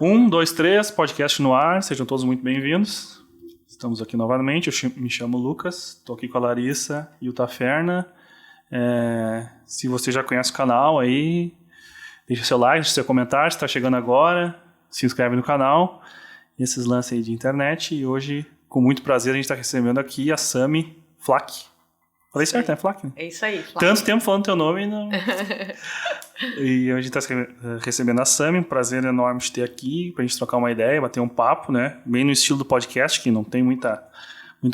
Um, dois, três, podcast no ar, sejam todos muito bem-vindos. Estamos aqui novamente, me chamo Lucas, estou aqui com a Larissa e o Taferna. Se você já conhece o canal aí, deixa seu like, deixa seu comentário, se está chegando agora, se inscreve no canal, esses lances aí de internet. E hoje, com muito prazer, a gente está recebendo aqui a Sami Flak. Falei certo, né? Flak? Né? É isso aí, Flak. Tanto tempo falando teu nome e não... E a gente está recebendo a Sami, um prazer enorme de ter aqui, pra gente trocar uma ideia, bater um papo, né? Bem no estilo do podcast, que não tem muito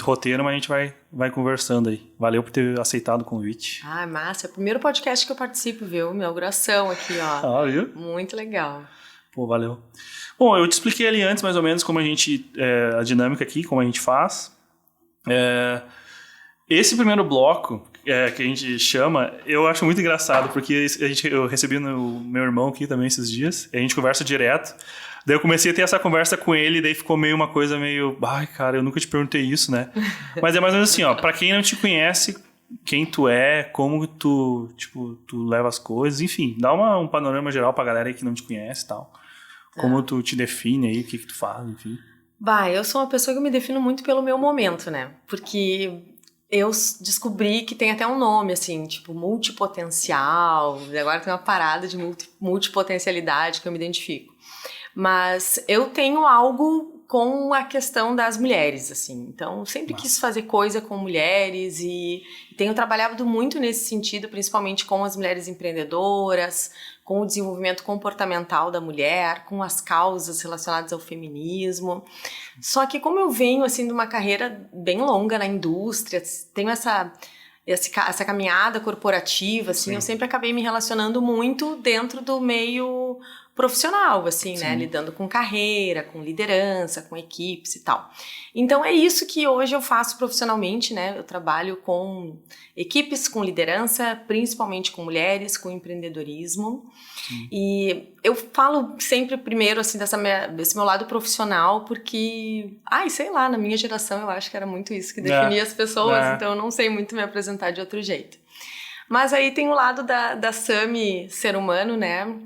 roteiro, mas a gente vai conversando aí. Valeu por ter aceitado o convite. Ah, massa. É o primeiro podcast que eu participo, viu? Inauguração aqui, ó. Ah, viu? Muito legal. Pô, valeu. Bom, eu te expliquei ali antes, mais ou menos, como a gente... a dinâmica aqui, como a gente faz. Esse primeiro bloco, que a gente chama, eu acho muito engraçado, porque eu recebi no meu irmão aqui também esses dias, e a gente conversa direto. Daí eu comecei a ter essa conversa com ele, daí ficou meio uma coisa meio... Ai, cara, eu nunca te perguntei isso, né? Mas é mais ou menos assim, ó, pra quem não te conhece, quem tu é, como tu leva as coisas, enfim, dá um panorama geral pra galera aí que não te conhece e tal. Como tu te define aí, o que tu faz, enfim. Bah, eu sou uma pessoa que me defino muito pelo meu momento, né? Porque... eu descobri que tem até um nome, assim, tipo multipotencial. Agora tem uma parada de multipotencialidade que eu me identifico. Mas eu tenho algo com a questão das mulheres, assim. Então, sempre quis fazer coisa com mulheres e tenho trabalhado muito nesse sentido, principalmente com as mulheres empreendedoras, com o desenvolvimento comportamental da mulher, com as causas relacionadas ao feminismo. Só que como eu venho, assim, de uma carreira bem longa na indústria, tenho essa caminhada corporativa, assim, eu sempre acabei me relacionando muito dentro do meio profissional, assim, né? Lidando com carreira, com liderança, com equipes e tal. Então, é isso que hoje eu faço profissionalmente, né? Eu trabalho com equipes, com liderança, principalmente com mulheres, com empreendedorismo. E eu falo sempre primeiro, assim, desse meu lado profissional, porque, sei lá, na minha geração eu acho que era muito isso que definia as pessoas, então eu não sei muito me apresentar de outro jeito. Mas aí tem o lado da Sami ser humano, né?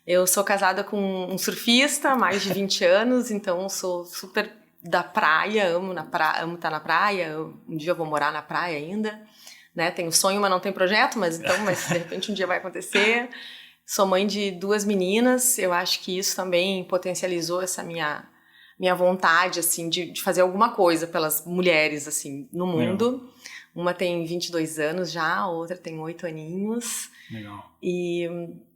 Eu sou casada com um surfista há mais de 20 anos, então sou super da praia, amo estar na praia, um dia eu vou morar na praia ainda, né? Tenho sonho, mas não tem projeto, mas de repente um dia vai acontecer. Sou mãe de 2 meninas, eu acho que isso também potencializou essa minha vontade, assim, de fazer alguma coisa pelas mulheres, assim, no mundo. Uma tem 22 anos já, a outra tem 8 aninhos. Legal. E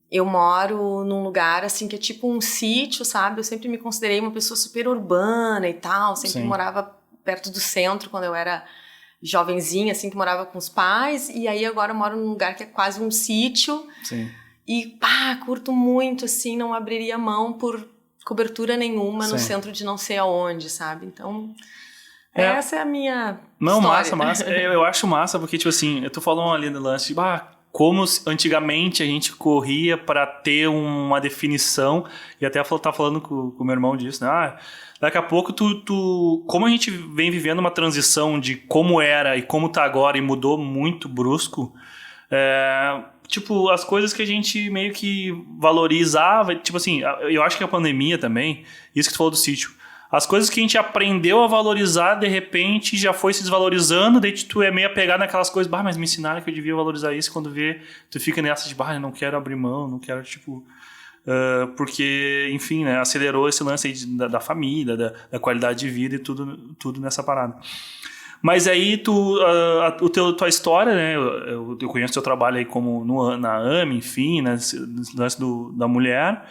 eu moro num lugar, assim, que é tipo um sítio, sabe? Eu sempre me considerei uma pessoa super urbana e tal, sempre morava perto do centro quando eu era jovenzinha, assim, que morava com os pais. E aí agora eu moro num lugar que é quase um sítio. Sim. E, curto muito, assim, não abriria mão por cobertura nenhuma no centro de não sei aonde, sabe? Então, essa é a minha história. Massa. Eu acho massa, porque, tipo assim, eu tô falando ali no lance de, como antigamente a gente corria para ter uma definição, e até tá falando com o meu irmão disso, né? Daqui a pouco como a gente vem vivendo uma transição de como era e como tá agora e mudou muito brusco, tipo, as coisas que a gente meio que valorizava, tipo assim, eu acho que a pandemia também, isso que tu falou do sítio, as coisas que a gente aprendeu a valorizar, de repente, já foi se desvalorizando, daí tu é meio apegado naquelas coisas, mas me ensinaram que eu devia valorizar isso, quando vê, tu fica nessa de, eu não quero abrir mão, não quero, tipo... porque, enfim, né, acelerou esse lance aí da família, da qualidade de vida e tudo nessa parada. Mas aí tua história, né? Eu conheço teu trabalho aí como na AME, enfim, né? Lance da mulher.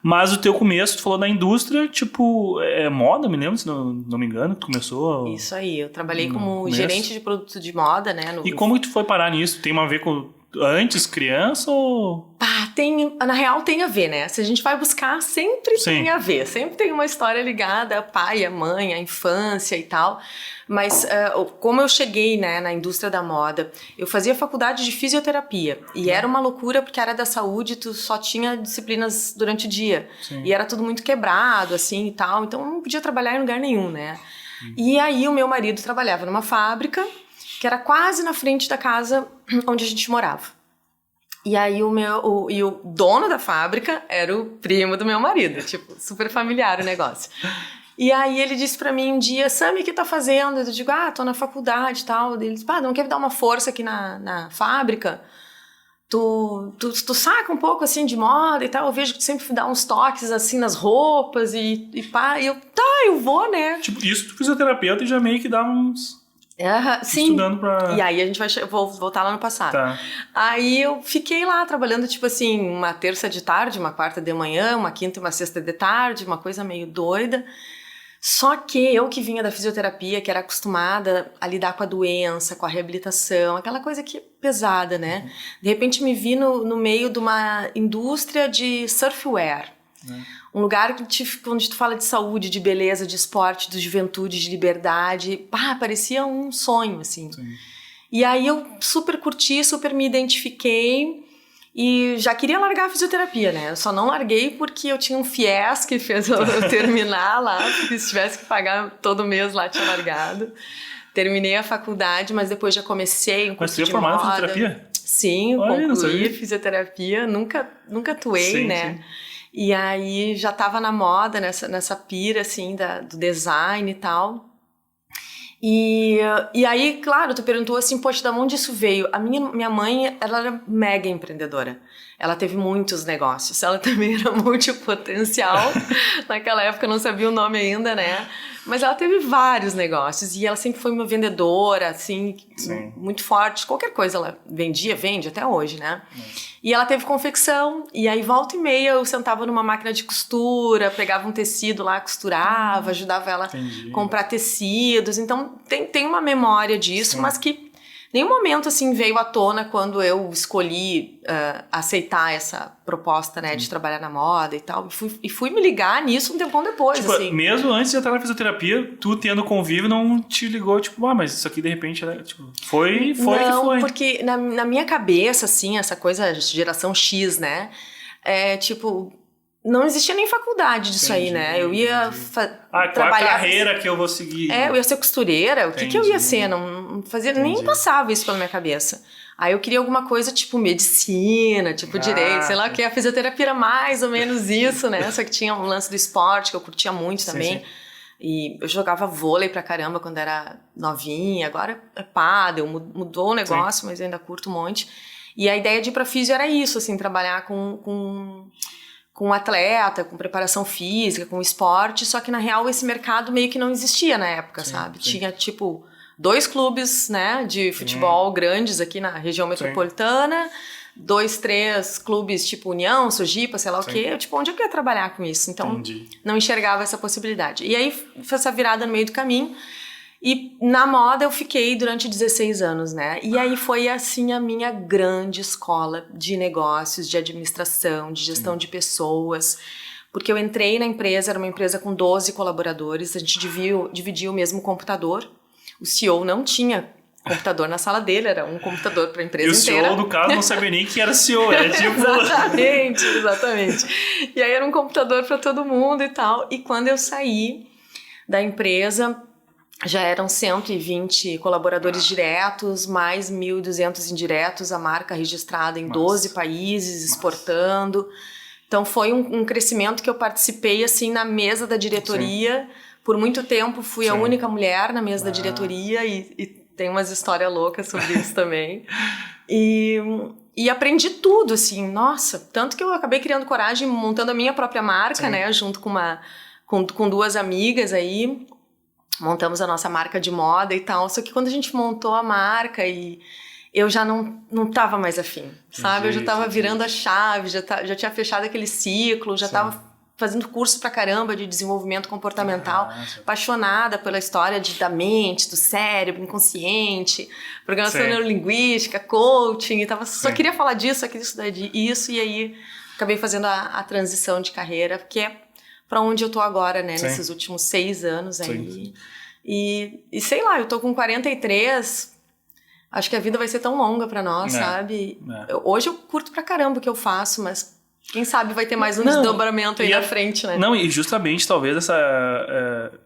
Mas o teu começo, tu falou da indústria, tipo, moda, me lembro, se não me engano, tu começou... Isso aí, eu trabalhei como gerente de produto de moda, né? E como que tu foi parar nisso? Tem a ver com antes, criança ou... Na real tem a ver, né? Se a gente vai buscar, sempre tem a ver. Sempre tem uma história ligada ao pai, à mãe, à infância e tal. Mas como eu cheguei, né, na indústria da moda, eu fazia faculdade de fisioterapia. E era uma loucura, porque era da saúde, tu só tinha disciplinas durante o dia. E era tudo muito quebrado, assim, e tal. Então, eu não podia trabalhar em lugar nenhum, né? E aí, o meu marido trabalhava numa fábrica, que era quase na frente da casa onde a gente morava. E aí o dono da fábrica era o primo do meu marido, tipo, super familiar o negócio. E aí ele disse pra mim um dia, Sami, o que tá fazendo? Eu digo, tô na faculdade e tal. Ele disse, não quer dar uma força aqui na fábrica? Tu saca um pouco assim de moda e tal, eu vejo que tu sempre dá uns toques assim nas roupas e pá, e eu vou, né? Tipo, isso tu fisioterapeuta e já meio que dá uns... sim. Estudando pra... E aí a gente vou voltar lá no passado. Tá. Aí eu fiquei lá trabalhando, tipo assim, uma terça de tarde, uma quarta de manhã, uma quinta e uma sexta de tarde, uma coisa meio doida. Só que eu que vinha da fisioterapia, que era acostumada a lidar com a doença, com a reabilitação, aquela coisa que é pesada, né? De repente me vi no meio de uma indústria de surfwear. Um lugar onde tu fala de saúde, de beleza, de esporte, de juventude, de liberdade. Parecia um sonho, assim. Sim. E aí eu super curti, super me identifiquei e já queria largar a fisioterapia, né? Eu só não larguei porque eu tinha um FIES que fez eu terminar lá, porque se tivesse que pagar todo mês lá, tinha largado. Terminei a faculdade, mas depois já comecei um curso de moda. Mas você é formada em fisioterapia? Sim, concluí fisioterapia, nunca atuei, né? Sim. E aí já tava na moda, nessa pira, assim, do design e tal. E aí, claro, tu perguntou assim, poxa, da onde isso veio? A minha mãe, ela era mega empreendedora. Ela teve muitos negócios. Ela também era multipotencial. Naquela época eu não sabia o nome ainda, né? Mas ela teve vários negócios. E ela sempre foi uma vendedora, assim, sim, muito forte. Qualquer coisa ela vende até hoje, né? E ela teve confecção. E aí, volta e meia, eu sentava numa máquina de costura, pegava um tecido lá, costurava, ajudava ela a comprar tecidos. Então, tem uma memória disso, sim, mas que nenhum momento, assim, veio à tona quando eu escolhi aceitar essa proposta, né, de trabalhar na moda e tal. E fui me ligar nisso um tempão depois, tipo, assim. Mesmo antes de entrar na fisioterapia, tu tendo convívio, não te ligou, tipo, mas isso aqui, de repente, tipo, foi não, que foi. Não, porque na minha cabeça, assim, essa coisa geração X, né, tipo... Não existia nem faculdade disso aí, né? Eu ia trabalhar... Qual a carreira que eu vou seguir? Eu ia ser costureira. O que eu ia ser? Não fazia, nem passava isso pela minha cabeça. Aí eu queria alguma coisa tipo medicina, tipo direito, sei lá o que. A fisioterapia era mais ou menos isso, né? Só que tinha um lance do esporte que eu curtia muito também. Sim. E eu jogava vôlei pra caramba quando era novinha. Agora é pádel, mudou o negócio, mas eu ainda curto um monte. E a ideia de ir pra fisio era isso, assim, trabalhar com atleta, com preparação física, com esporte, só que na real esse mercado meio que não existia na época, sim, sabe? Sim. Tinha tipo 2 clubes, né, de futebol grandes aqui na região metropolitana, 2, 3 clubes tipo União, Sojipa, sei lá o quê, tipo, onde eu queria trabalhar com isso? Então, não enxergava essa possibilidade. E aí, foi essa virada no meio do caminho. E na moda eu fiquei durante 16 anos, né? E aí foi assim a minha grande escola de negócios, de administração, de gestão de pessoas. Porque eu entrei na empresa, era uma empresa com 12 colaboradores, a gente dividia o mesmo computador. O CEO não tinha computador na sala dele, era um computador para a empresa inteira. E o CEO, no caso, não sabia nem que era CEO, era tipo... Exatamente. E aí era um computador para todo mundo e tal. E quando eu saí da empresa... Já eram 120 colaboradores diretos, mais 1.200 indiretos, a marca registrada em 12 países, exportando. Então foi um crescimento que eu participei assim na mesa da diretoria. Sim. Por muito tempo fui a única mulher na mesa da diretoria e tem umas histórias loucas sobre isso também. E aprendi tudo, assim, nossa, tanto que eu acabei criando coragem, montando a minha própria marca, né, junto com 2 amigas aí. Montamos a nossa marca de moda e tal, só que quando a gente montou a marca eu já não tava mais afim, sabe? Eu já tava virando a chave, já tinha fechado aquele ciclo, já tava fazendo curso pra caramba de desenvolvimento comportamental, apaixonada pela história da mente, do cérebro, inconsciente, programação neurolinguística, coaching, só queria falar disso, só queria estudar isso, e aí acabei fazendo a transição de carreira, que é pra onde eu tô agora, né? Nesses últimos 6 anos aí. E sei lá, eu tô com 43, acho que a vida vai ser tão longa pra nós, sabe? Hoje eu curto pra caramba o que eu faço, mas Quem sabe vai ter mais um desdobramento aí na frente, né? Não, e justamente talvez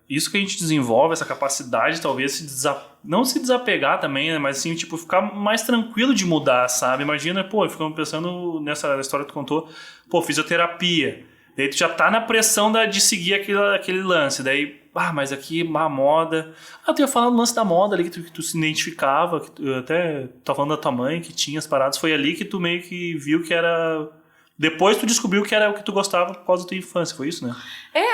isso que a gente desenvolve, essa capacidade talvez não se desapegar também, né? Mas assim, tipo, ficar mais tranquilo de mudar, sabe? Imagina, pô, ficamos pensando nessa história que tu contou, pô, fisioterapia. Daí tu já tá na pressão de seguir aquele lance. Daí, mas aqui, a moda... tu ia falar do lance da moda ali, que tu se identificava, que tu, até tá falando da tua mãe, que tinha as paradas. Foi ali que tu meio que viu que era... Depois tu descobriu que era o que tu gostava por causa da tua infância, foi isso, né?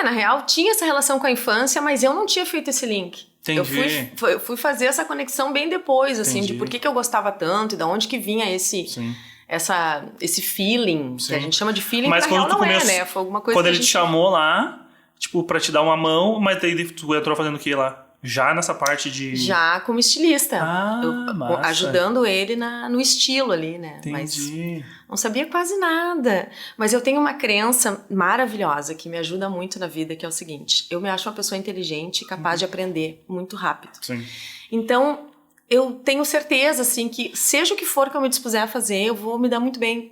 Na real, tinha essa relação com a infância, mas eu não tinha feito esse link. Entendi. Eu fui fazer essa conexão bem depois, assim, Entendi. de por que eu gostava tanto e de onde que vinha esse feeling, que a gente chama de feeling, mas na real não né? Foi alguma coisa quando ele te chamou lá, tipo, pra te dar uma mão, mas daí tu entrou fazendo o que lá? Já nessa parte de... Já como estilista. Massa. Ajudando ele no estilo ali, né? Entendi. Mas não sabia quase nada. Mas eu tenho uma crença maravilhosa que me ajuda muito na vida, que é o seguinte. Eu me acho uma pessoa inteligente e capaz de aprender muito rápido. Sim. Então, eu tenho certeza, assim, que seja o que for que eu me dispuser a fazer, eu vou me dar muito bem.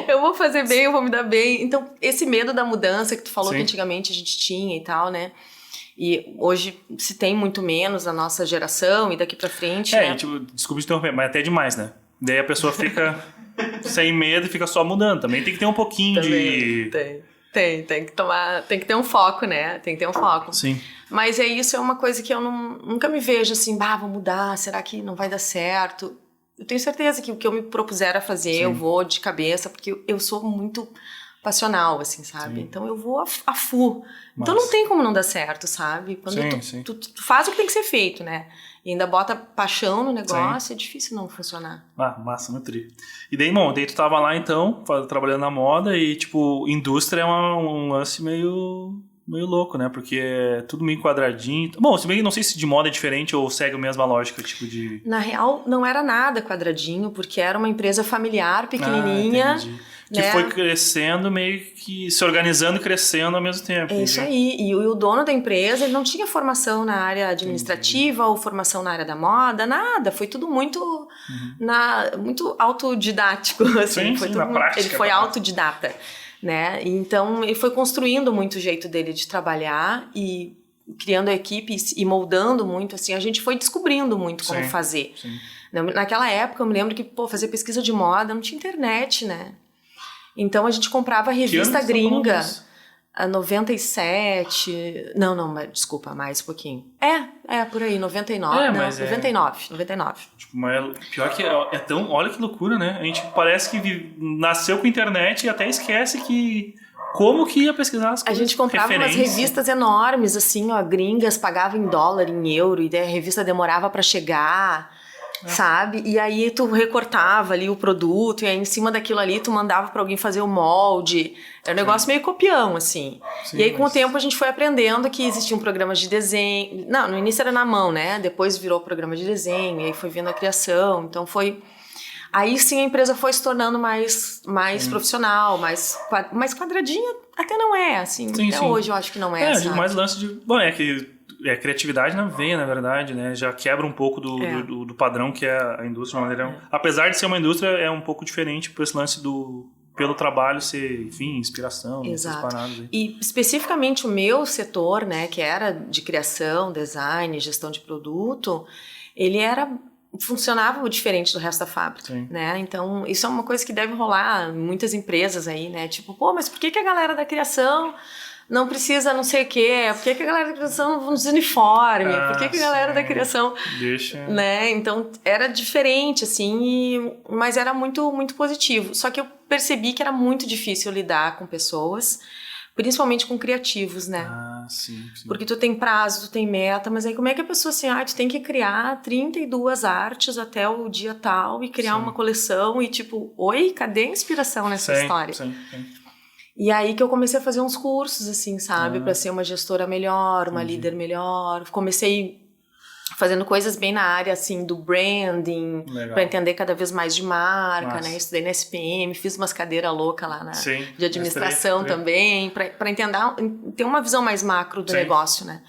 Eu vou fazer bem, eu vou me dar bem. Então, esse medo da mudança que tu falou que antigamente a gente tinha e tal, né? E hoje se tem muito menos na nossa geração e daqui pra frente, né? Tipo, desculpa te interromper, mas até demais, né? Daí a pessoa fica sem medo e fica só mudando. Também tem que ter um pouquinho de... Tem que ter um foco, né? Tem que ter um foco. Sim. Mas isso é uma coisa que eu nunca me vejo assim, vou mudar, será que não vai dar certo? Eu tenho certeza que o que eu me propuser a fazer, eu vou de cabeça, porque eu sou muito passional, assim, sabe? Sim. Então eu vou a full. Então não tem como não dar certo, sabe? Quando tu faz o que tem que ser feito, né? E ainda bota paixão no negócio, é difícil não funcionar. Massa, muito tri. E daí, daí tu tava lá então, trabalhando na moda e, tipo, indústria é um lance meio louco, né? Porque é tudo meio quadradinho. Bom, se bem que não sei se de moda é diferente ou segue a mesma lógica, tipo de... Na real, não era nada quadradinho, porque era uma empresa familiar, pequenininha. Entendi. Que foi crescendo, meio que se organizando e crescendo ao mesmo tempo. É isso aí. E o dono da empresa, ele não tinha formação na área administrativa ou formação na área da moda, nada. Foi tudo muito, muito autodidático. Assim. Foi tudo na prática. Ele foi autodidata, né? Então, ele foi construindo muito o jeito dele de trabalhar e criando a equipe e moldando muito, assim. A gente foi descobrindo muito como fazer. Sim. Naquela época, eu me lembro que, fazer pesquisa de moda não tinha internet, né? Então a gente comprava a revista gringa, a 97... Não, desculpa, mais um pouquinho. Por aí, 99. 99. Tipo, mas pior que é tão... Olha que loucura, né? A gente parece que nasceu com a internet e até esquece que... Como que ia pesquisar as coisas? A gente comprava umas revistas enormes, assim, gringas, pagava em dólar, em euro, e daí a revista demorava pra chegar... Sabe? E aí tu recortava ali o produto e aí em cima daquilo ali tu mandava pra alguém fazer o molde. Era um negócio meio copião, assim. E aí com o tempo a gente foi aprendendo que existiam programas de desenho. Não, no início era na mão, né? Depois virou programa de desenho e aí foi vindo a criação. Então foi... Aí sim a empresa foi se tornando mais profissional, mais quadradinha até não é, assim. Até hoje eu acho que não é, sabe? Mais lance de... Bom, é que... criatividade na veia, na verdade, né? Já quebra um pouco do padrão que é a indústria de uma maneira... Apesar de ser uma indústria, é um pouco diferente por esse lance pelo trabalho ser, enfim, inspiração. Exato. Paradas aí. E especificamente o meu setor, né, que era de criação, design, gestão de produto, ele funcionava diferente do resto da fábrica, né? Então, isso é uma coisa que deve rolar em muitas empresas aí, né? Tipo, mas por que a galera da criação não precisa não sei o quê? Por que a galera da criação não usa uniforme? Por que a galera da criação... Deixa... Né? Então, era diferente, assim, mas era muito, muito positivo. Só que eu percebi que era muito difícil lidar com pessoas, principalmente com criativos, né? Sim. Porque tu tem prazo, tu tem meta, mas aí como é que a pessoa assim, tu tem que criar 32 artes até o dia tal e criar uma coleção e tipo, cadê a inspiração nessa história? Sim. E aí que eu comecei a fazer uns cursos, assim, sabe? Pra ser uma gestora melhor, uma líder melhor. Comecei fazendo coisas bem na área, assim, do branding, pra entender cada vez mais de marca, né? Estudei na SPM, fiz umas cadeiras loucas lá de administração também, pra entender, ter uma visão mais macro do negócio, né?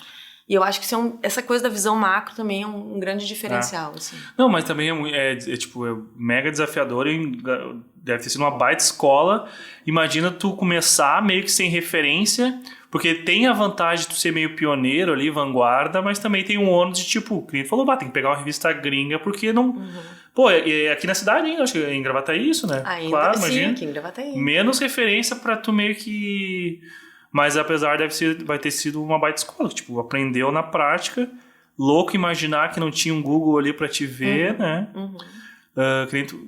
E eu acho que essa coisa da visão macro também é um grande diferencial. Assim. Não, mas também é mega desafiador e deve ter sido uma baita escola. Imagina tu começar meio que sem referência, porque tem a vantagem de tu ser meio pioneiro ali, vanguarda, mas também tem um ônus de tipo, o cliente falou, tem que pegar uma revista gringa, porque não... Pô, é aqui na cidade ainda, acho que em Gravataí isso, né? Ainda, claro, sim, imagina. aqui em Gravataí. Menos referência pra tu meio que... Mas apesar vai ter sido uma baita escola, tipo, aprendeu na prática, louco imaginar que não tinha um Google ali pra te ver, né?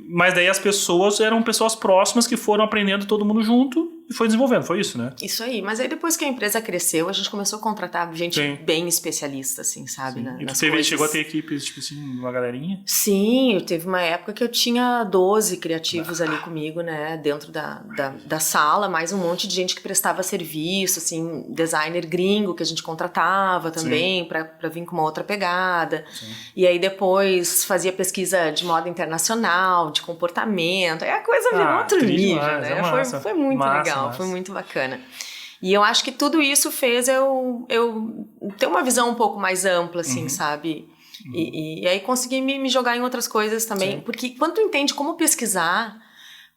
Mas daí as pessoas eram pessoas próximas que foram aprendendo todo mundo junto e foi desenvolvendo, foi isso, né? Isso aí, mas aí depois que a empresa cresceu, a gente começou a contratar gente bem especialista, assim, sabe? E tu chegou a ter equipes, tipo assim, uma galerinha? Sim, teve uma época que eu tinha 12 criativos ali comigo, né, dentro da sala, mais um monte de gente que prestava serviço, assim, designer gringo que a gente contratava também pra vir com uma outra pegada. Sim. E aí depois fazia pesquisa de moda internacional, de comportamento, aí a coisa virou outro nível, né? Foi muito legal. Foi muito bacana. E eu acho que tudo isso fez eu ter uma visão um pouco mais ampla, assim, sabe? E aí consegui me jogar em outras coisas também. Sim. Porque quando tu entende como pesquisar,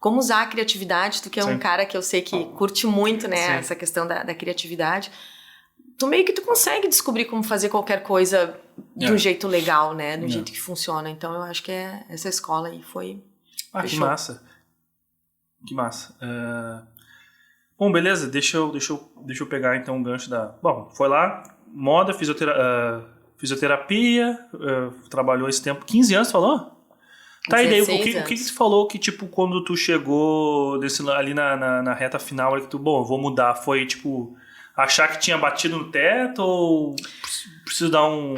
como usar a criatividade, tu que é um cara que eu sei que curte muito, né? Essa questão da criatividade, tu meio que tu consegue descobrir como fazer qualquer coisa de um jeito legal, né? De um jeito que funciona. Então eu acho que essa escola aí foi... que massa. Que massa. Bom, beleza, deixa eu pegar então um gancho da... Bom, foi lá, moda, fisioterapia, trabalhou esse tempo, 15 anos, falou? Tá, e daí, o que tu falou que, tipo, quando tu chegou ali na reta final, ali que tu, eu vou mudar, foi, tipo, achar que tinha batido no teto ou preciso dar um...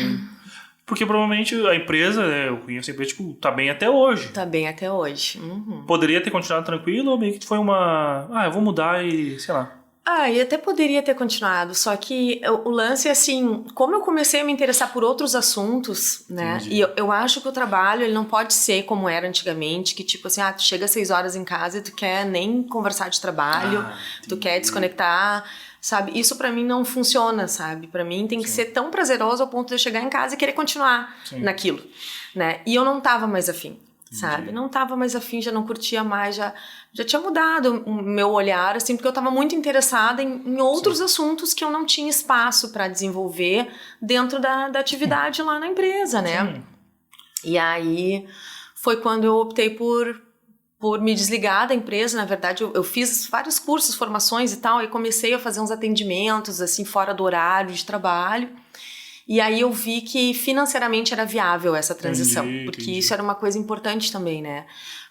Porque provavelmente a empresa, né, eu conheço a empresa, tipo, tá bem até hoje. Tá bem até hoje. Poderia ter continuado tranquilo ou meio que foi uma... eu vou mudar e, sei lá. E até poderia ter continuado, só que o lance é assim, como eu comecei a me interessar por outros assuntos, né, entendi. E eu acho que o trabalho, ele não pode ser como era antigamente, que tipo assim, tu chega às 6 horas em casa e tu quer nem conversar de trabalho, tu quer desconectar... Sabe, isso pra mim não funciona, sabe? Pra mim tem que ser tão prazeroso ao ponto de eu chegar em casa e querer continuar naquilo, né? E eu não tava mais afim, sabe? Não tava mais afim, já não curtia mais, já tinha mudado o meu olhar, assim, porque eu tava muito interessada em outros assuntos que eu não tinha espaço pra desenvolver dentro da atividade lá na empresa, né? E aí foi quando eu optei por me desligar da empresa. Na verdade, eu fiz vários cursos, formações e tal, e comecei a fazer uns atendimentos, assim, fora do horário de trabalho. E aí eu vi que financeiramente era viável essa transição, porque isso era uma coisa importante também, né?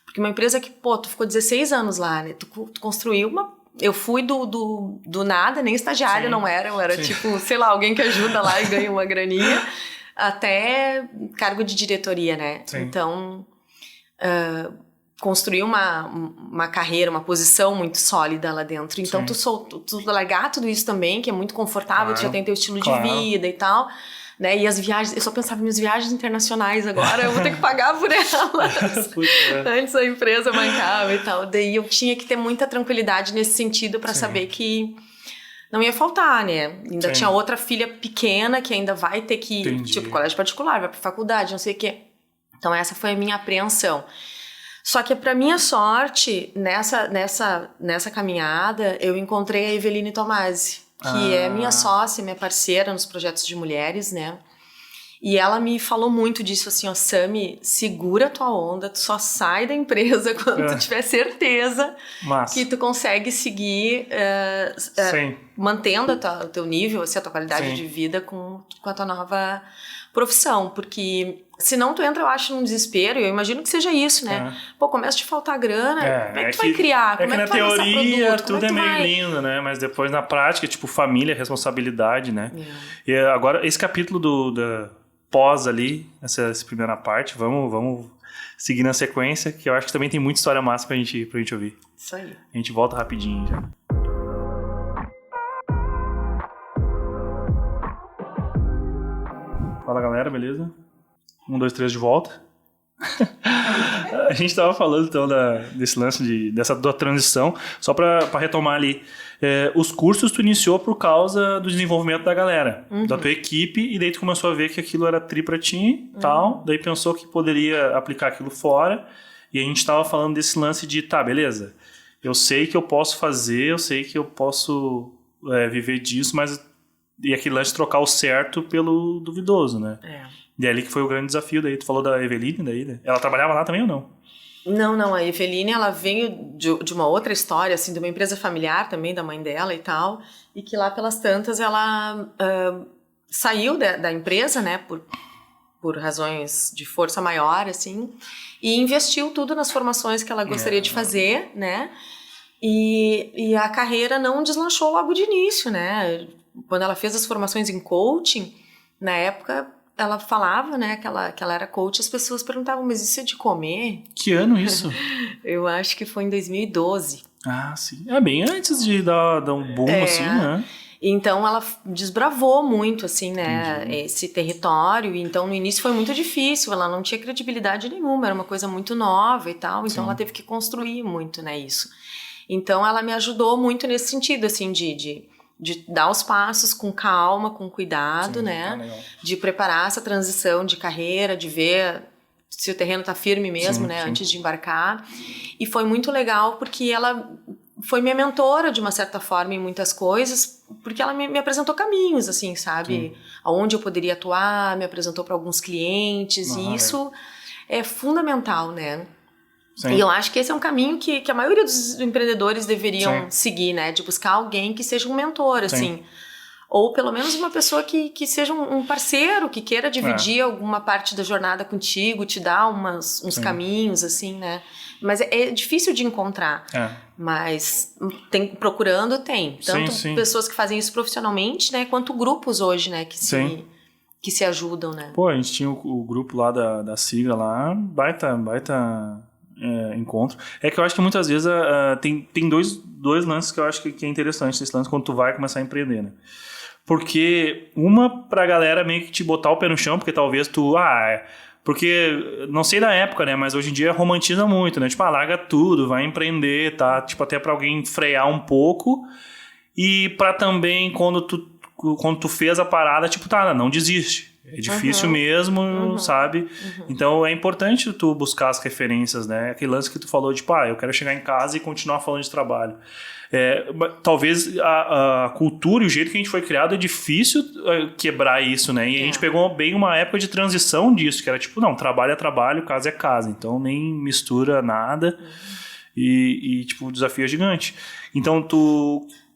Porque uma empresa que, tu ficou 16 anos lá, né? Tu construiu uma... Eu fui do nada, nem estagiário não era, eu era tipo, sei lá, alguém que ajuda lá e ganha uma graninha, até cargo de diretoria, né? Então... construir uma carreira, uma posição muito sólida lá dentro. Então, tu largar tudo isso também, que é muito confortável, tu já tem teu estilo de vida e tal, né? E as viagens, eu só pensava em minhas viagens internacionais agora, eu vou ter que pagar por elas. Antes a empresa bancava e tal. Daí eu tinha que ter muita tranquilidade nesse sentido para saber que não ia faltar, né? Ainda tinha outra filha pequena que ainda vai ter que, tipo, colégio particular, vai pra faculdade, não sei o quê. Então, essa foi a minha apreensão. Só que, para minha sorte, nessa caminhada, eu encontrei a Eveline Tomasi, que é minha sócia, minha parceira nos projetos de mulheres, né? E ela me falou muito disso, assim, Sami, segura a tua onda, tu só sai da empresa quando tu tiver certeza que tu consegue seguir mantendo o teu nível, assim, a tua qualidade de vida com a tua nova profissão, porque senão tu entra, eu acho, num desespero, e eu imagino que seja isso, né? Começa a te faltar grana, como é que tu vai criar? Como é que na tu vai teoria produto? Tudo é meio lindo, né? Mas depois na prática, tipo, família, responsabilidade, né? E agora, esse capítulo da pós ali, essa primeira parte, vamos seguir na sequência, que eu acho que também tem muita história massa pra gente ouvir. Isso aí. A gente volta rapidinho já. Fala, galera, beleza? 1, 2, 3 de volta. A gente estava falando então desse lance da transição, só para retomar ali. Os cursos tu iniciou por causa do desenvolvimento da galera, da tua equipe, e daí tu começou a ver que aquilo era tri pra ti, tal, daí pensou que poderia aplicar aquilo fora, e a gente estava falando desse lance de, tá, beleza, eu sei que eu posso fazer, eu sei que eu posso viver disso, mas e aquele lance de trocar o certo pelo duvidoso, né? E é ali que foi o grande desafio daí. Tu falou da Eveline daí, né? Ela trabalhava lá também ou não? Não, a Eveline, ela veio de uma outra história, assim, de uma empresa familiar também, da mãe dela e tal, e que lá pelas tantas ela saiu da empresa, né, por razões de força maior, assim, e investiu tudo nas formações que ela gostaria de fazer, né, e a carreira não deslanchou logo de início, né, quando ela fez as formações em coaching, na época ela falava, né, que ela era coach, as pessoas perguntavam, mas isso é de comer? Que ano isso? Eu acho que foi em 2012. Ah, sim. Bem antes de dar um boom, assim, né? Então ela desbravou muito, assim, né, esse território. Então no início foi muito difícil, ela não tinha credibilidade nenhuma, era uma coisa muito nova e tal. Então ela teve que construir muito, né, isso. Então ela me ajudou muito nesse sentido, assim, de dar os passos com calma, com cuidado, né? De preparar essa transição de carreira, de ver se o terreno tá firme mesmo, né? Antes de embarcar. E foi muito legal porque ela foi minha mentora, de uma certa forma, em muitas coisas, porque ela me apresentou caminhos, assim, sabe? Aonde eu poderia atuar, me apresentou para alguns clientes, e isso é fundamental, né? Sim. E eu acho que esse é um caminho que a maioria dos empreendedores deveriam seguir, né? De buscar alguém que seja um mentor, assim. Ou pelo menos uma pessoa que seja um parceiro, que queira dividir alguma parte da jornada contigo, te dar uns caminhos, assim, né? Mas é difícil de encontrar. Mas procurando, tem. Tanto pessoas que fazem isso profissionalmente, né? Quanto grupos hoje, né? Que se ajudam, né? Pô, a gente tinha o grupo lá da sigla lá, baita encontro. É que eu acho que muitas vezes tem dois lances que eu acho que é interessante nesse lance quando tu vai começar a empreender, né? Porque pra galera meio que te botar o pé no chão, porque talvez porque, não sei da época, né? Mas hoje em dia romantiza muito, né? Tipo, larga tudo, vai empreender, tá? Tipo, até pra alguém frear um pouco. E pra também, quando tu fez a parada, tipo, não desiste. É difícil mesmo, sabe? Então é importante tu buscar as referências, né? Aquele lance que tu falou de, eu quero chegar em casa e continuar falando de trabalho. Talvez a cultura e o jeito que a gente foi criado é difícil quebrar isso, né? E a gente pegou bem uma época de transição disso, que era tipo, não, trabalho é trabalho, casa é casa. Então nem mistura nada. E tipo, o desafio é gigante. Então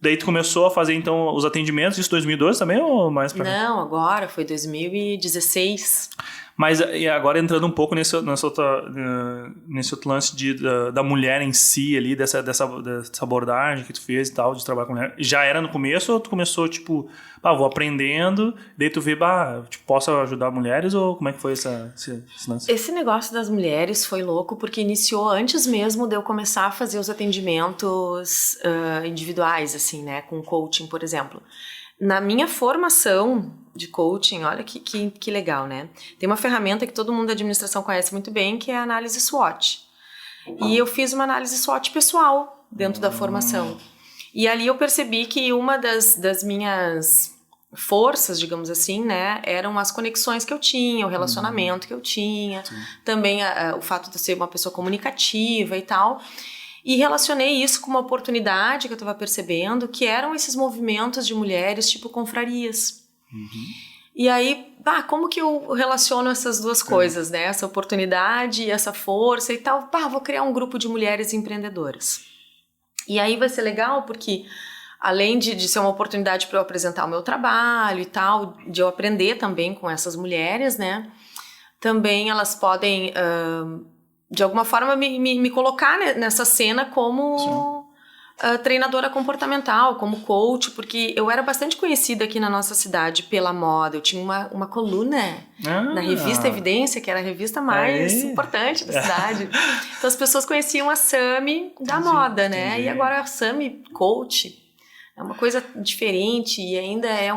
daí tu começou a fazer, então, os atendimentos, isso em 2012 também ou mais pra cá? Não, agora, foi 2016. Mas e agora entrando um pouco nesse outro lance da mulher em si ali, dessa abordagem que tu fez e tal, de trabalhar com mulher, já era no começo ou tu começou, tipo, vou aprendendo, daí tu vê, tipo, posso ajudar mulheres ou como é que foi esse lance? Esse negócio das mulheres foi louco porque iniciou antes mesmo de eu começar a fazer os atendimentos individuais, assim, né, com coaching, por exemplo. Na minha formação de coaching, olha que legal, né? Tem uma ferramenta que todo mundo da administração conhece muito bem, que é a análise SWOT. E eu fiz uma análise SWOT pessoal dentro da formação. E ali eu percebi que uma das minhas forças, digamos assim, né, eram as conexões que eu tinha, o relacionamento que eu tinha, também o fato de eu ser uma pessoa comunicativa e tal. E relacionei isso com uma oportunidade que eu estava percebendo, que eram esses movimentos de mulheres, tipo confrarias. E aí, como que eu relaciono essas duas coisas, né? Essa oportunidade e essa força e tal. Vou criar um grupo de mulheres empreendedoras. E aí vai ser legal porque, além de ser uma oportunidade para eu apresentar o meu trabalho e tal, de eu aprender também com essas mulheres, né? Também elas podem... de alguma forma me colocar nessa cena como treinadora comportamental, como coach, porque eu era bastante conhecida aqui na nossa cidade pela moda. Eu tinha uma coluna na revista Evidência, que era a revista mais importante da cidade. Então as pessoas conheciam a Sami da moda, né? E agora a Sami coach é uma coisa diferente e ainda é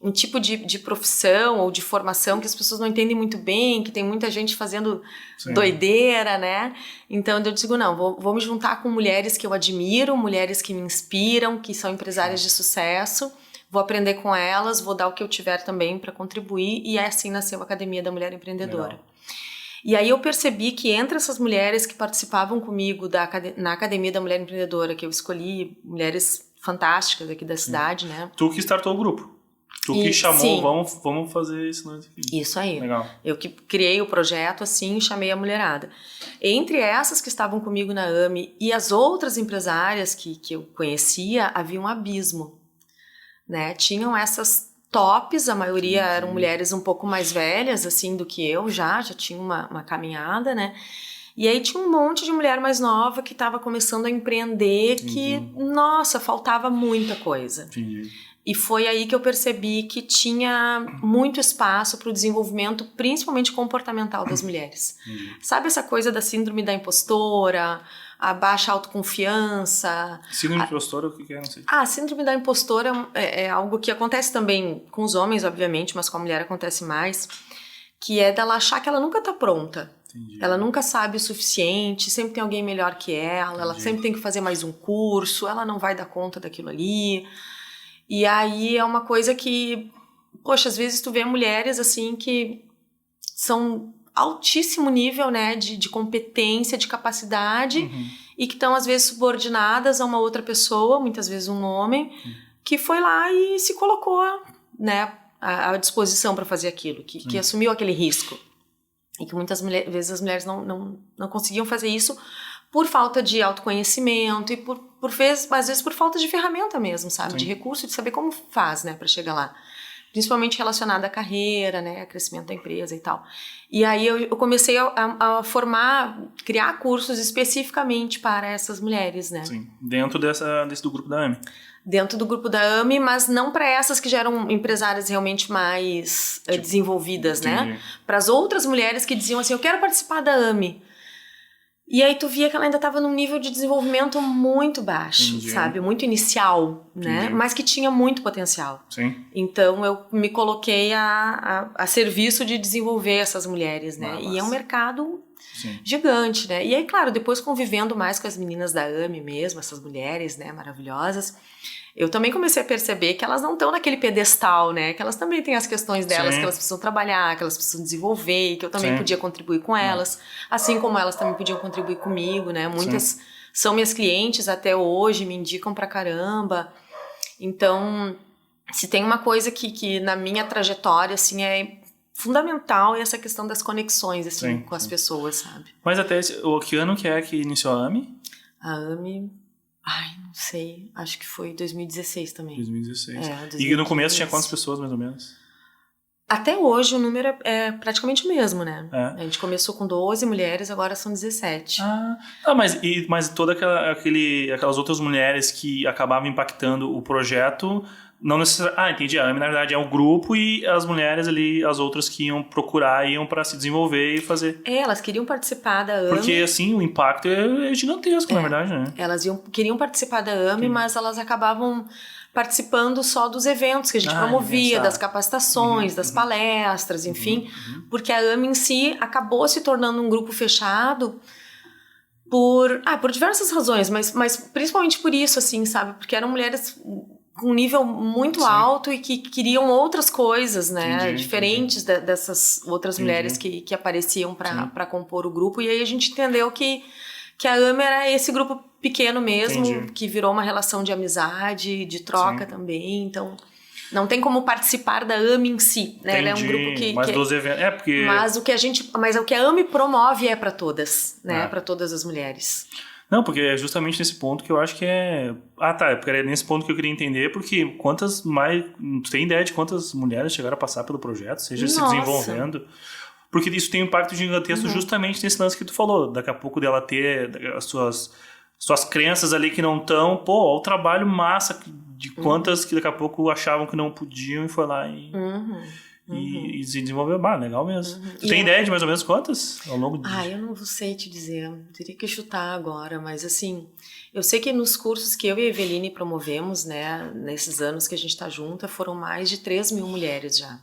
um tipo de profissão ou de formação que as pessoas não entendem muito bem, que tem muita gente fazendo doideira, né? Então eu digo, não, vou me juntar com mulheres que eu admiro, mulheres que me inspiram, que são empresárias de sucesso, vou aprender com elas, vou dar o que eu tiver também para contribuir, e assim nasceu a Academia da Mulher Empreendedora. Legal. E aí eu percebi que entre essas mulheres que participavam comigo na Academia da Mulher Empreendedora, que eu escolhi mulheres fantásticas aqui da cidade, né? Tu que startou o grupo. Tu que chamou, vamos fazer esse lance aqui. Isso aí. Legal. Eu que criei o projeto assim, chamei a mulherada. Entre essas que estavam comigo na AME e as outras empresárias que eu conhecia, havia um abismo, né? Tinham essas tops, a maioria eram mulheres um pouco mais velhas, assim, do que eu já tinha uma caminhada, né? E aí tinha um monte de mulher mais nova que estava começando a empreender, que, nossa, faltava muita coisa. Entendi. E foi aí que eu percebi que tinha muito espaço para o desenvolvimento, principalmente comportamental das mulheres. Sabe essa coisa da síndrome da impostora, a baixa autoconfiança? Síndrome da impostora, o que é? Não sei. A síndrome da impostora é algo que acontece também com os homens, obviamente, mas com a mulher acontece mais, que é dela achar que ela nunca está pronta. Entendi. Ela nunca sabe o suficiente, sempre tem alguém melhor que ela sempre tem que fazer mais um curso, ela não vai dar conta daquilo ali. E aí é uma coisa que, poxa, às vezes tu vê mulheres assim que são altíssimo nível, né, de competência, de capacidade, e que estão às vezes subordinadas a uma outra pessoa, muitas vezes um homem, que foi lá e se colocou, né, à disposição para fazer aquilo, que assumiu aquele risco. E que muitas vezes as mulheres não conseguiam fazer isso por falta de autoconhecimento e às vezes por falta de ferramenta mesmo, sabe? Sim. De recurso, de saber como faz, né, para chegar lá. Principalmente relacionado à carreira, né, ao crescimento da empresa e tal. E aí eu comecei a criar cursos especificamente para essas mulheres, né? Sim, dentro do grupo da AME. Dentro do grupo da AME, mas não para essas que já eram empresárias realmente mais desenvolvidas, né? Para as outras mulheres que diziam assim, eu quero participar da AME. E aí tu via que ela ainda estava num nível de desenvolvimento muito baixo, sabe? Muito inicial, né? Mas que tinha muito potencial. Sim. Então eu me coloquei a serviço de desenvolver essas mulheres, né? E é um mercado gigante, né? E aí, claro, depois convivendo mais com as meninas da AME mesmo, essas mulheres, né, maravilhosas, eu também comecei a perceber que elas não estão naquele pedestal, né? Que elas também têm as questões delas, que elas precisam trabalhar, que elas precisam desenvolver, e que eu também podia contribuir com elas, assim como elas também podiam contribuir comigo, né? Muitas são minhas clientes até hoje, me indicam pra caramba. Então, se tem uma coisa que na minha trajetória, assim, é fundamental, é essa questão das conexões, assim, com as pessoas, sabe? Mas até que ano que é que iniciou a AME? A AME... Ai, não sei. Acho que foi 2016 também. 2016. 2016. E no começo tinha quantas pessoas, mais ou menos? Até hoje o número é praticamente o mesmo, né? É. A gente começou com 12 mulheres, agora são 17. Mas toda aquelas outras mulheres que acabavam impactando o projeto... Não necessariamente. Entendi. A AME, na verdade, é um grupo e as mulheres ali, as outras que iam procurar, iam para se desenvolver e fazer. Elas queriam participar da AME. Porque, assim, o impacto é gigantesco, na verdade, né? Elas queriam participar da AME, mas elas acabavam participando só dos eventos que a gente promovia, das capacitações, das palestras, enfim. Porque a AME em si acabou se tornando um grupo fechado por diversas razões, mas principalmente por isso, assim, sabe? Porque eram mulheres com um nível muito alto e que queriam outras coisas, né? Diferentes dessas outras mulheres que apareciam para compor o grupo. E aí a gente entendeu que a AME era esse grupo pequeno mesmo, que virou uma relação de amizade, de troca também. Então, não tem como participar da AME em si, né? Ela é um grupo que... Mas dos eventos... porque... Mas o que a AME promove é para todas, né? Para todas as mulheres. Não, porque é justamente nesse ponto que eu acho que é... porque é nesse ponto que eu queria entender, porque quantas mais... Tu tem ideia de quantas mulheres chegaram a passar pelo projeto, seja se desenvolvendo? Porque isso tem um impacto gigantesco justamente nesse lance que tu falou. Daqui a pouco dela ter as suas crenças ali que não estão... Pô, o trabalho massa de quantas que daqui a pouco achavam que não podiam e foi lá e se desenvolveu. Legal mesmo. Tu E tem ideia de mais ou menos quantas ao longo do eu não sei te dizer, teria que chutar agora, mas assim, eu sei que nos cursos que eu e a Eveline promovemos, né, nesses anos que a gente está junta, foram mais de 3.000 mulheres já,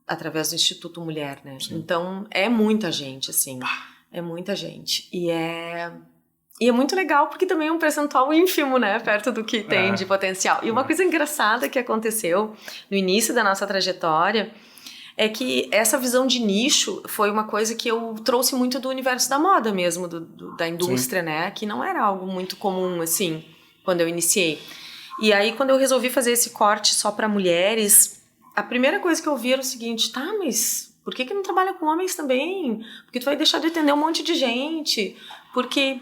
através do Instituto Mulher, né? Sim. Então, é muita gente, assim, é muita gente. E é muito legal porque também é um percentual ínfimo, né, perto do que tem de potencial. E uma coisa engraçada que aconteceu no início da nossa trajetória é que essa visão de nicho foi uma coisa que eu trouxe muito do universo da moda mesmo, da indústria, Sim. né, que não era algo muito comum, assim, quando eu iniciei. E aí, quando eu resolvi fazer esse corte só para mulheres, a primeira coisa que eu vi era o seguinte, mas por que não trabalha com homens também? Porque tu vai deixar de atender um monte de gente, porque...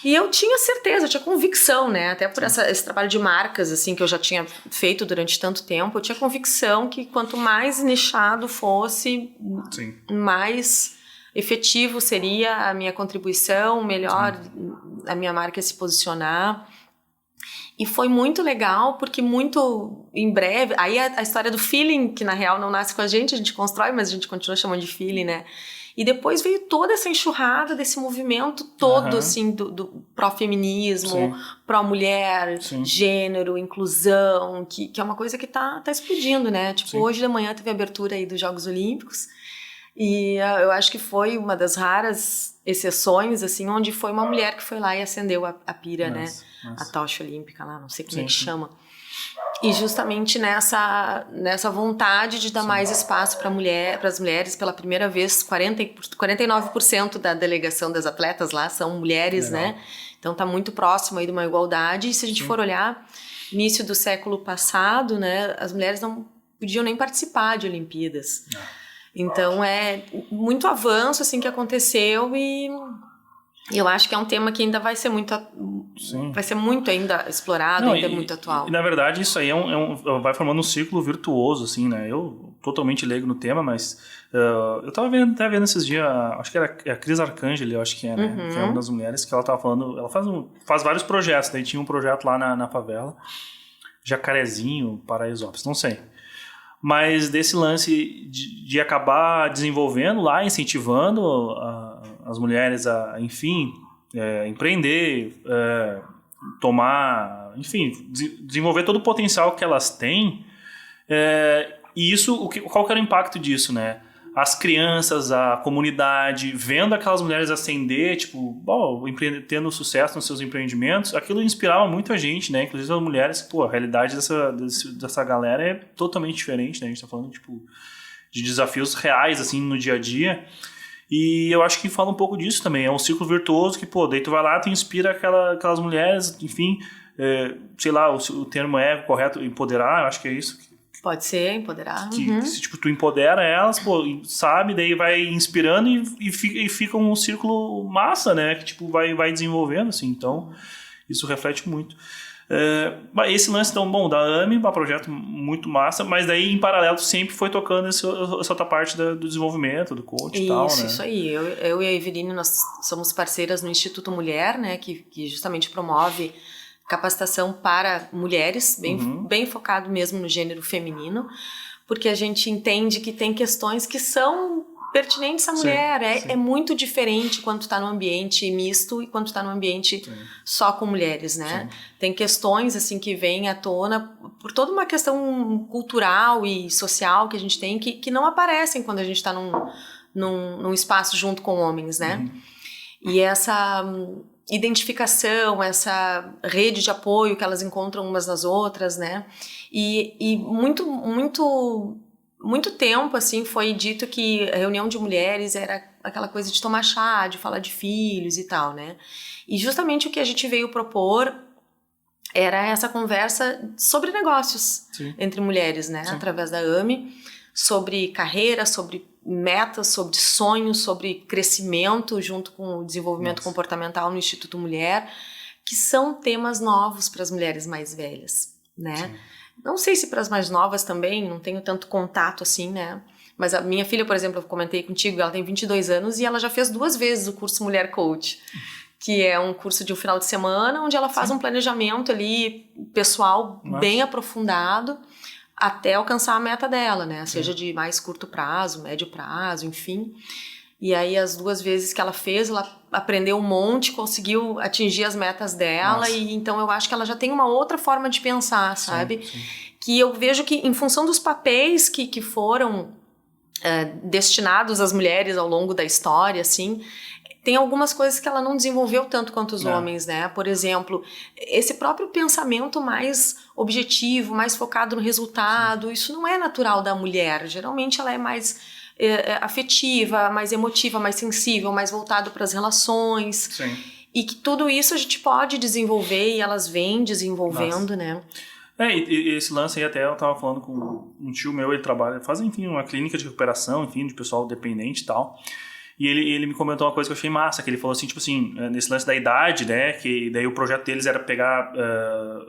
E eu tinha certeza, eu tinha convicção, né? Até por esse trabalho de marcas, assim, que eu já tinha feito durante tanto tempo, eu tinha convicção que quanto mais nichado fosse, Sim. mais efetivo seria a minha contribuição, melhor Sim. a minha marca se posicionar. E foi muito legal, porque muito em breve... Aí a história do feeling, que na real não nasce com a gente constrói, mas a gente continua chamando de feeling, né? E depois veio toda essa enxurrada desse movimento todo, assim, do pró-feminismo, pró-mulher, gênero, inclusão, que é uma coisa que tá explodindo, né? Tipo, hoje de manhã teve a abertura aí dos Jogos Olímpicos, e eu acho que foi uma das raras exceções, assim, onde foi uma mulher que foi lá e acendeu a pira, né? A tocha olímpica lá, não sei como é que chama. E justamente nessa vontade de dar mais espaço para as mulheres, pela primeira vez, 49% da delegação das atletas lá são mulheres, Legal. Né? Então tá muito próximo aí de uma igualdade. E se a gente for olhar, início do século passado, né, as mulheres não podiam nem participar de Olimpíadas. Então é muito avanço assim que aconteceu e eu acho que é um tema que ainda vai ser muito ainda explorado, ainda é muito atual. E na verdade isso aí vai formando um círculo virtuoso, assim, né? Eu totalmente leigo no tema, mas eu tava vendo esses dias, acho que era a Cris Arcangeli, eu acho que é, né? Que é uma das mulheres que ela tava falando, ela faz vários projetos, daí tinha um projeto lá na favela, Jacarezinho, Paraisópolis, não sei. Mas desse lance de acabar desenvolvendo lá, incentivando as mulheres a, enfim, empreender, tomar, enfim, desenvolver todo o potencial que elas têm. E isso, qual que era o impacto disso, né? As crianças, a comunidade, vendo aquelas mulheres ascender, tipo, tendo sucesso nos seus empreendimentos, aquilo inspirava muito a gente, né? Inclusive as mulheres, a realidade dessa galera é totalmente diferente, né? A gente tá falando, tipo, de desafios reais, assim, no dia a dia. E eu acho que fala um pouco disso também. É um ciclo virtuoso que, daí tu vai lá, tu inspira aquelas mulheres, enfim, sei lá, o termo é correto, empoderar, eu acho que é isso. Pode ser, empoderar. Se tipo, tu empodera elas, sabe, daí vai inspirando e fica um círculo massa, né? Que tipo, vai desenvolvendo, assim. Então, isso reflete muito. Esse lance, então, da AME, um projeto muito massa, mas daí, em paralelo, sempre foi tocando essa outra parte do desenvolvimento, do coach e tal, né? Isso aí. Eu e a Eveline, nós somos parceiras no Instituto Mulher, né? Que justamente promove capacitação para mulheres, bem focado mesmo no gênero feminino, porque a gente entende que tem questões que são pertinentes à mulher. É muito diferente quando tu tá no ambiente misto e quando tu tá no ambiente só com mulheres, né? Sim. Tem questões assim que vêm à tona por toda uma questão cultural e social que a gente tem que não aparecem quando a gente tá num espaço junto com homens, né? E essa identificação, essa rede de apoio que elas encontram umas nas outras, né? E muito tempo, assim, foi dito que a reunião de mulheres era aquela coisa de tomar chá, de falar de filhos e tal, né? E justamente o que a gente veio propor era essa conversa sobre negócios entre mulheres, né? Através da AME, sobre carreira, sobre metas, sobre sonhos, sobre crescimento junto com o desenvolvimento comportamental no Instituto Mulher, que são temas novos para as mulheres mais velhas, né? Sim. Não sei se para as mais novas também, não tenho tanto contato assim, né? Mas a minha filha, por exemplo, eu comentei contigo, ela tem 22 anos e ela já fez 2 vezes o curso Mulher Coach, que é um curso de um final de semana, onde ela faz um planejamento ali pessoal bem aprofundado. até alcançar a meta dela, né? Seja de mais curto prazo, médio prazo, enfim. E aí, as 2 vezes que ela fez, ela aprendeu um monte, conseguiu atingir as metas dela. Nossa. E então eu acho que ela já tem uma outra forma de pensar, sabe? Sim. Que eu vejo que, em função dos papéis que foram destinados às mulheres ao longo da história, assim, tem algumas coisas que ela não desenvolveu tanto quanto os homens, né? Por exemplo, esse próprio pensamento mais objetivo, mais focado no resultado, isso não é natural da mulher. Geralmente ela é mais afetiva, mais emotiva, mais sensível, mais voltado para as relações. Sim. E que tudo isso a gente pode desenvolver e elas vêm desenvolvendo, né? E esse lance aí até eu tava falando com um tio meu, ele trabalha, faz, enfim, uma clínica de recuperação, enfim, de pessoal dependente e tal. E ele me comentou uma coisa que eu achei massa, que ele falou assim, tipo assim, nesse lance da idade, né, que daí o projeto deles era pegar,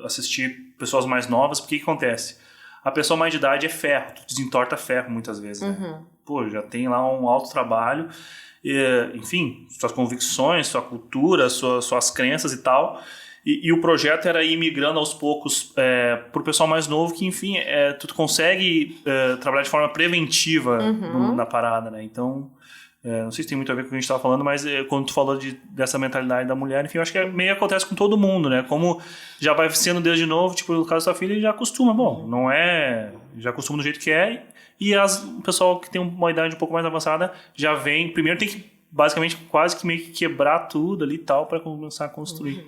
assistir pessoas mais novas, porque o que acontece? A pessoa mais de idade é ferro, tu desentorta ferro muitas vezes, né? Pô, já tem lá um alto trabalho, enfim, suas convicções, sua cultura, suas crenças e tal. E o projeto era ir migrando aos poucos pro pessoal mais novo, que, enfim, tu consegue trabalhar de forma preventiva na parada, né? Então, não sei se tem muito a ver com o que a gente estava falando, mas quando tu falou dessa mentalidade da mulher, enfim, eu acho que meio acontece com todo mundo, né? Como já vai sendo desde novo, tipo, no caso da sua filha, já acostuma. Bom, não é... Já acostuma do jeito que é. E o pessoal que tem uma idade um pouco mais avançada já vem... Primeiro tem que, basicamente, quase que meio que quebrar tudo ali e tal para começar a construir.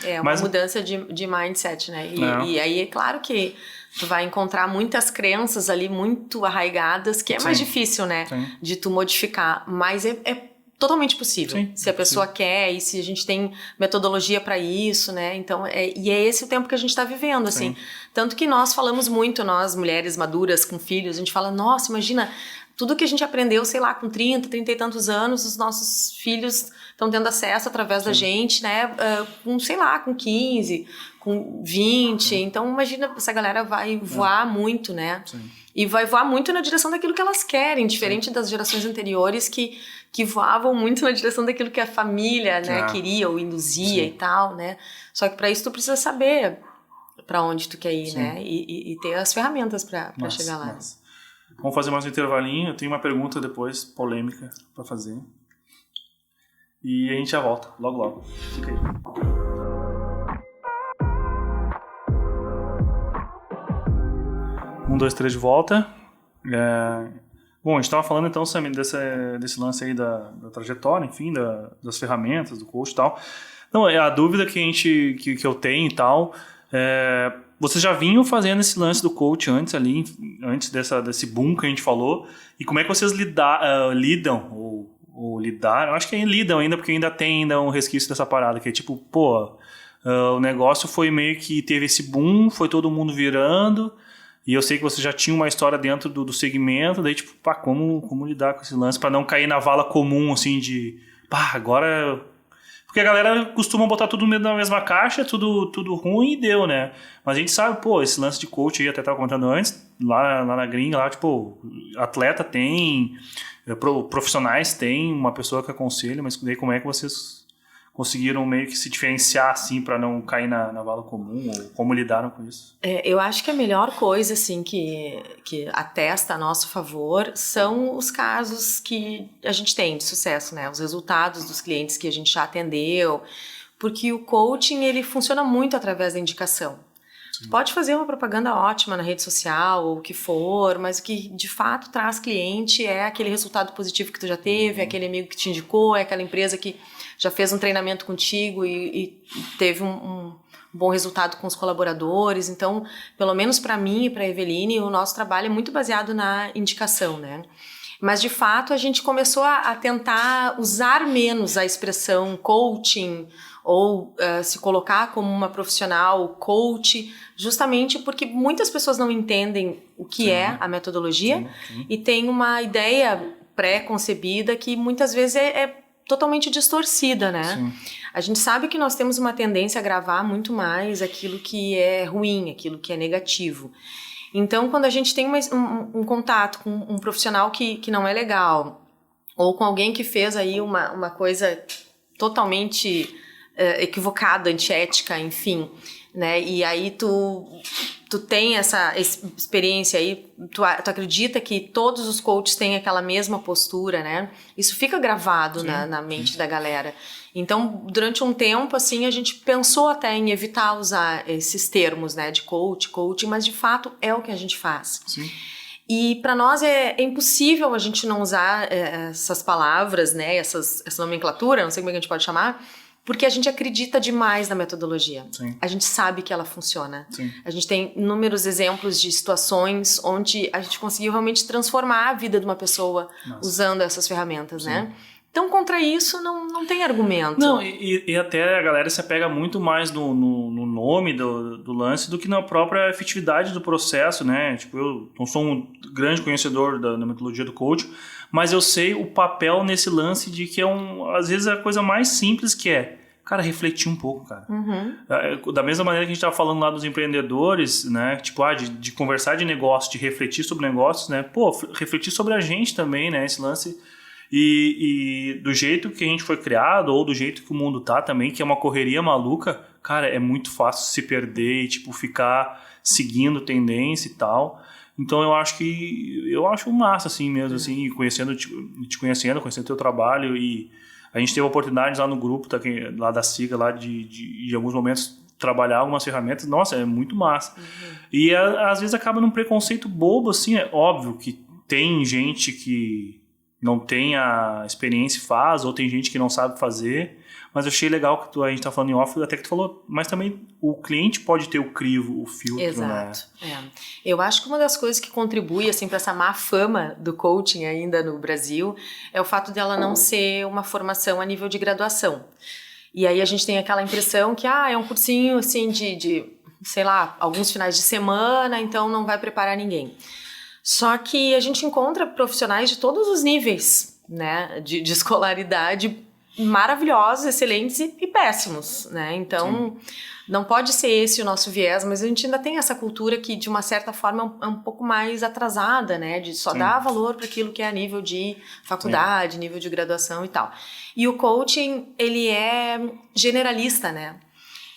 É uma mudança de mindset, né? E aí é claro que tu vai encontrar muitas crenças ali muito arraigadas, que é mais difícil, né? De tu modificar. Mas é totalmente possível. Sim, se a pessoa quer e se a gente tem metodologia para isso, né? Então, e é esse o tempo que a gente tá vivendo, assim. Tanto que nós falamos muito, nós mulheres maduras com filhos, a gente fala, nossa, imagina... Tudo que a gente aprendeu, sei lá, com 30 e tantos anos, os nossos filhos estão tendo acesso através da gente, né? Com, sei lá, com 15, com 20. Então, imagina, essa galera vai voar muito, né? Sim. E vai voar muito na direção daquilo que elas querem, diferente das gerações anteriores que voavam muito na direção daquilo que a família, né, queria ou induzia e tal, né? Só que para isso tu precisa saber para onde tu quer ir, né? E ter as ferramentas para chegar lá. Vamos fazer mais um intervalinho. Eu tenho uma pergunta depois, polêmica, para fazer. E a gente já volta, logo, logo. Fica aí. Um, dois, três, de volta. Bom, a gente estava falando então desse lance aí da trajetória, enfim, das ferramentas, do coach e tal. Não, a dúvida que eu tenho e tal... Vocês já vinham fazendo esse lance do coach antes desse boom que a gente falou, e como é que vocês lidam, ou lidaram, eu acho que lidam ainda, porque ainda tem um resquício dessa parada, que é tipo, o negócio foi meio que teve esse boom, foi todo mundo virando, e eu sei que você já tinha uma história dentro do segmento, daí tipo, como lidar com esse lance, para não cair na vala comum, assim, de, agora... Porque a galera costuma botar tudo na mesma caixa, tudo ruim e deu, né? Mas a gente sabe, esse lance de coach aí, até estava comentando antes, lá na gringa, lá, tipo, atleta tem, profissionais tem uma pessoa que aconselha, mas daí como é que vocês conseguiram meio que se diferenciar, assim, para não cair na vala comum, ou como lidaram com isso? Eu acho que a melhor coisa, assim, que atesta a nosso favor são os casos que a gente tem de sucesso, né? Os resultados dos clientes que a gente já atendeu, porque o coaching, ele funciona muito através da indicação. Tu pode fazer uma propaganda ótima na rede social, ou o que for, mas o que de fato traz cliente é aquele resultado positivo que tu já teve, é aquele amigo que te indicou, é aquela empresa que já fez um treinamento contigo e teve um bom resultado com os colaboradores. Então, pelo menos para mim e para a Eveline, o nosso trabalho é muito baseado na indicação, né? Mas, de fato, a gente começou a tentar usar menos a expressão coaching ou se colocar como uma profissional coach, justamente porque muitas pessoas não entendem o que é a metodologia e tem uma ideia pré-concebida que muitas vezes é totalmente distorcida, né? Sim. A gente sabe que nós temos uma tendência a gravar muito mais aquilo que é ruim, aquilo que é negativo. Então, quando a gente tem um contato com um profissional que não é legal, ou com alguém que fez aí uma coisa totalmente equivocada, antiética, enfim, né? E aí tu tem essa experiência aí, tu acredita que todos os coaches têm aquela mesma postura, né? Isso fica gravado na mente da galera. Então, durante um tempo, assim, a gente pensou até em evitar usar esses termos, né? De coaching, mas de fato é o que a gente faz. Sim. E para nós é impossível a gente não usar essas palavras, né? Essa nomenclatura, não sei como é que a gente pode chamar, porque a gente acredita demais na metodologia. Sim. A gente sabe que ela funciona. Sim. A gente tem inúmeros exemplos de situações onde a gente conseguiu realmente transformar a vida de uma pessoa usando essas ferramentas, né? Então, contra isso, não tem argumento. Não, e até a galera se apega muito mais no nome do lance do que na própria efetividade do processo, né? Tipo, eu não sou um grande conhecedor da metodologia do coach, mas eu sei o papel nesse lance de que às vezes, a coisa mais simples que cara, refletir um pouco, cara. Da mesma maneira que a gente estava falando lá dos empreendedores, né? Tipo, de conversar de negócio, de refletir sobre negócios, né? Pô, refletir sobre a gente também, né? Esse lance... E do jeito que a gente foi criado, ou do jeito que o mundo tá também, que é uma correria maluca, cara, é muito fácil se perder e, tipo, ficar seguindo tendência e tal. Então eu acho massa, assim mesmo, assim, te conhecendo teu trabalho, e a gente teve oportunidades lá no grupo, lá da SIGA, lá de alguns momentos trabalhar algumas ferramentas, nossa, é muito massa. E às vezes acaba num preconceito bobo, assim, é óbvio que tem gente que não tem a experiência e faz, ou tem gente que não sabe fazer, mas eu achei legal que a gente tá falando em off, até que tu falou, mas também o cliente pode ter o crivo, o filtro, exato, né? Eu acho que uma das coisas que contribui, assim, para essa má fama do coaching ainda no Brasil é o fato dela não ser uma formação a nível de graduação. E aí a gente tem aquela impressão que, é um cursinho, assim, de sei lá, alguns finais de semana, então não vai preparar ninguém. Só que a gente encontra profissionais de todos os níveis, né, de escolaridade, maravilhosos, excelentes e péssimos, né? Então, não pode ser esse o nosso viés, mas a gente ainda tem essa cultura que, de uma certa forma, é um pouco mais atrasada, né? De só dar valor para aquilo que é a nível de faculdade, nível de graduação e tal. E o coaching, ele é generalista, né?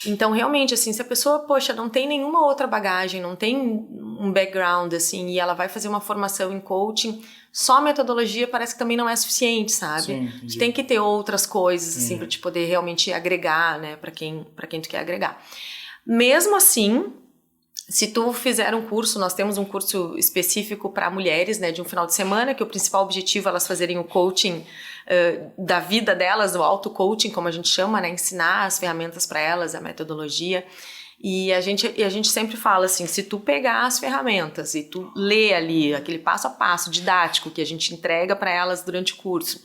Então, realmente, assim, se a pessoa, poxa, não tem nenhuma outra bagagem, não tem um background, assim, e ela vai fazer uma formação em coaching, só metodologia parece que também não é suficiente, sabe? Sim, tem que ter outras coisas, assim, pra te poder realmente agregar, né, pra quem tu quer agregar. Mesmo assim, se tu fizer um curso, nós temos um curso específico para mulheres, né, de um final de semana, que o principal objetivo é elas fazerem o coaching da vida delas, o auto-coaching, como a gente chama, né, ensinar as ferramentas para elas, a metodologia. E a gente sempre fala assim, se tu pegar as ferramentas e tu ler ali aquele passo a passo didático que a gente entrega para elas durante o curso,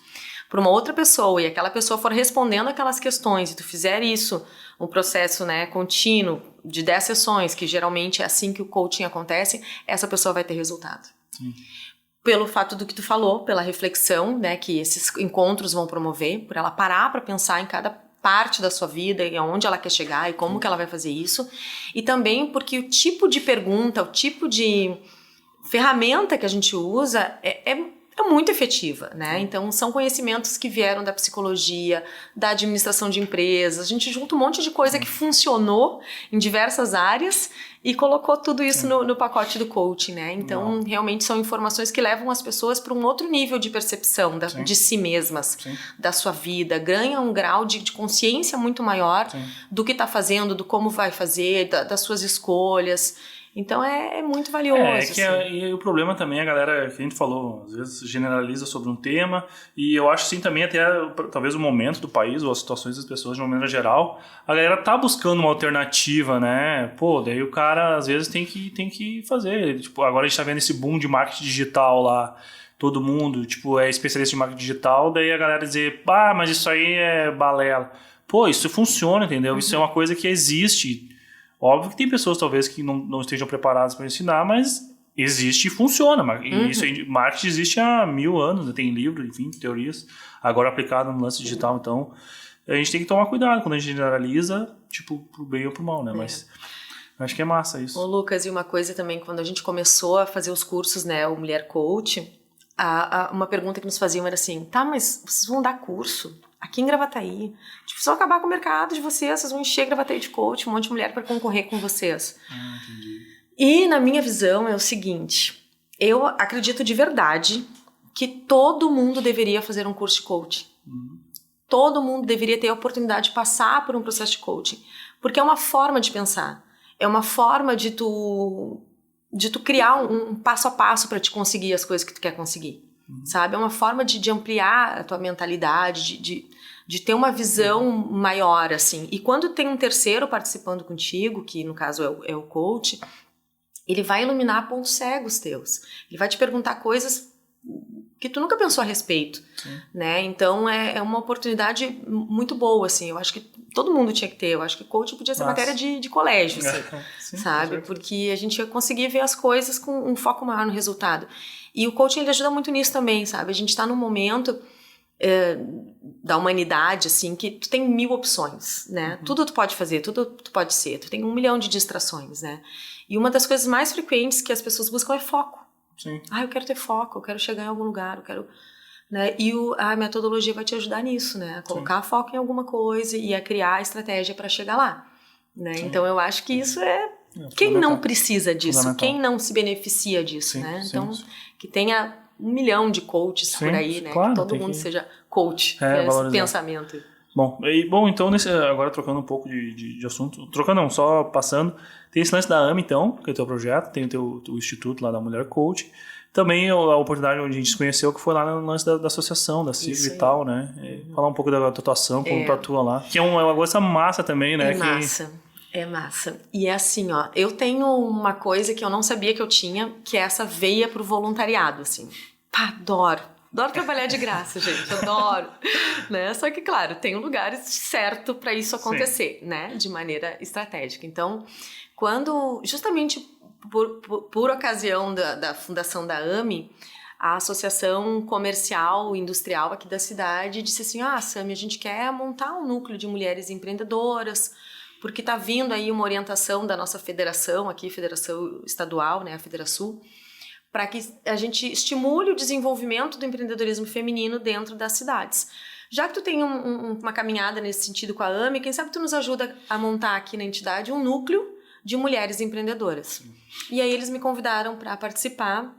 para uma outra pessoa, e aquela pessoa for respondendo aquelas questões, e tu fizer isso, um processo, né, contínuo de 10 sessões, que geralmente é assim que o coaching acontece, essa pessoa vai ter resultado. Sim. Pelo fato do que tu falou, pela reflexão, né, que esses encontros vão promover, por ela parar para pensar em cada parte da sua vida e aonde ela quer chegar e como que ela vai fazer isso, e também porque o tipo de pergunta, o tipo de ferramenta que a gente usa é muito efetiva, né? Então, são conhecimentos que vieram da psicologia, da administração de empresas, a gente junta um monte de coisa que funcionou em diversas áreas e colocou tudo isso no pacote do coaching, né? Então, realmente são informações que levam as pessoas para um outro nível de percepção de si mesmas, da sua vida, ganham um grau de consciência muito maior do que está fazendo, do como vai fazer, das suas escolhas. Então é muito valioso. E o problema também, a galera, que a gente falou, às vezes generaliza sobre um tema, e eu acho assim também até talvez o momento do país ou as situações das pessoas de uma maneira geral, a galera tá buscando uma alternativa, né? Pô, daí o cara às vezes tem que fazer. Tipo, agora a gente tá vendo esse boom de marketing digital lá, todo mundo, tipo, é especialista em marketing digital, daí a galera dizer, mas isso aí é balela. Pô, isso funciona, entendeu? Isso é uma coisa que existe. Óbvio que tem pessoas talvez que não estejam preparadas para ensinar, mas existe e funciona. Isso aí, marketing existe há 1000 anos, né? Tem livro, enfim, teorias, agora aplicado no lance digital. Então, a gente tem que tomar cuidado quando a gente generaliza, tipo, pro bem ou pro mal, né? Mas acho que é massa isso. Ô, Lucas, e uma coisa também, quando a gente começou a fazer os cursos, né, o Mulher Coach, uma pergunta que nos faziam era assim, mas vocês vão dar curso? aqui em Gravataí. Tipo, só acabar com o mercado de vocês vão encher Gravataí de coach, um monte de mulher para concorrer com vocês. Entendi. E na minha visão é o seguinte, eu acredito de verdade que todo mundo deveria fazer um curso de coaching. Todo mundo deveria ter a oportunidade de passar por um processo de coaching. Porque é uma forma de pensar. É uma forma de tu criar um passo a passo para te conseguir as coisas que tu quer conseguir. Sabe? É uma forma de ampliar a tua mentalidade, de ter uma visão maior, assim. E quando tem um terceiro participando contigo, que no caso é o coach, ele vai iluminar pontos cegos teus. Ele vai te perguntar coisas que tu nunca pensou a respeito, né? Então é uma oportunidade muito boa, assim. Eu acho que todo mundo tinha que ter. Eu acho que coaching podia ser matéria de colégio, assim, Sim, sabe? Porque a gente ia conseguir ver as coisas com um foco maior no resultado. E o coaching ele ajuda muito nisso também, sabe? A gente está num momento da humanidade, assim, que tu tem 1000 opções, né? Tudo tu pode fazer, tudo tu pode ser. Tu tem 1 milhão de distrações, né? E uma das coisas mais frequentes que as pessoas buscam é foco. Sim. Eu quero ter foco, eu quero chegar em algum lugar, eu quero... Né? E a metodologia vai te ajudar nisso, né? A colocar foco em alguma coisa e a criar a estratégia para chegar lá. Né? Então eu acho que isso quem não precisa disso? Quem não se beneficia disso? Né? Então, que tenha 1 milhão de coaches por aí, né? Claro, que todo mundo seja coach, esse pensamento. Bom, então, agora trocando um pouco de assunto, trocando não, só passando, tem esse lance da AME, então, que é o teu projeto, tem o teu instituto lá da Mulher Coach, também a oportunidade onde a gente se conheceu, que foi lá no lance da associação, da CIV e tal, né? Falar um pouco da tua atuação, como tu atua lá, que é uma coisa massa também, né? É massa. E é assim, ó, eu tenho uma coisa que eu não sabia que eu tinha, que é essa veia pro voluntariado, assim. Adoro trabalhar de graça, gente, adoro, né? Só que, claro, tem um lugar certo para isso acontecer, né? De maneira estratégica. Então, justamente por ocasião da fundação da AME, a Associação Comercial e Industrial aqui da cidade disse assim, Sami, a gente quer montar um núcleo de mulheres empreendedoras, porque tá vindo aí uma orientação da nossa federação aqui, Federação Estadual, né, a Federação, para que a gente estimule o desenvolvimento do empreendedorismo feminino dentro das cidades. Já que tu tem uma caminhada nesse sentido com a AME, quem sabe tu nos ajuda a montar aqui na entidade um núcleo de mulheres empreendedoras. E aí eles me convidaram para participar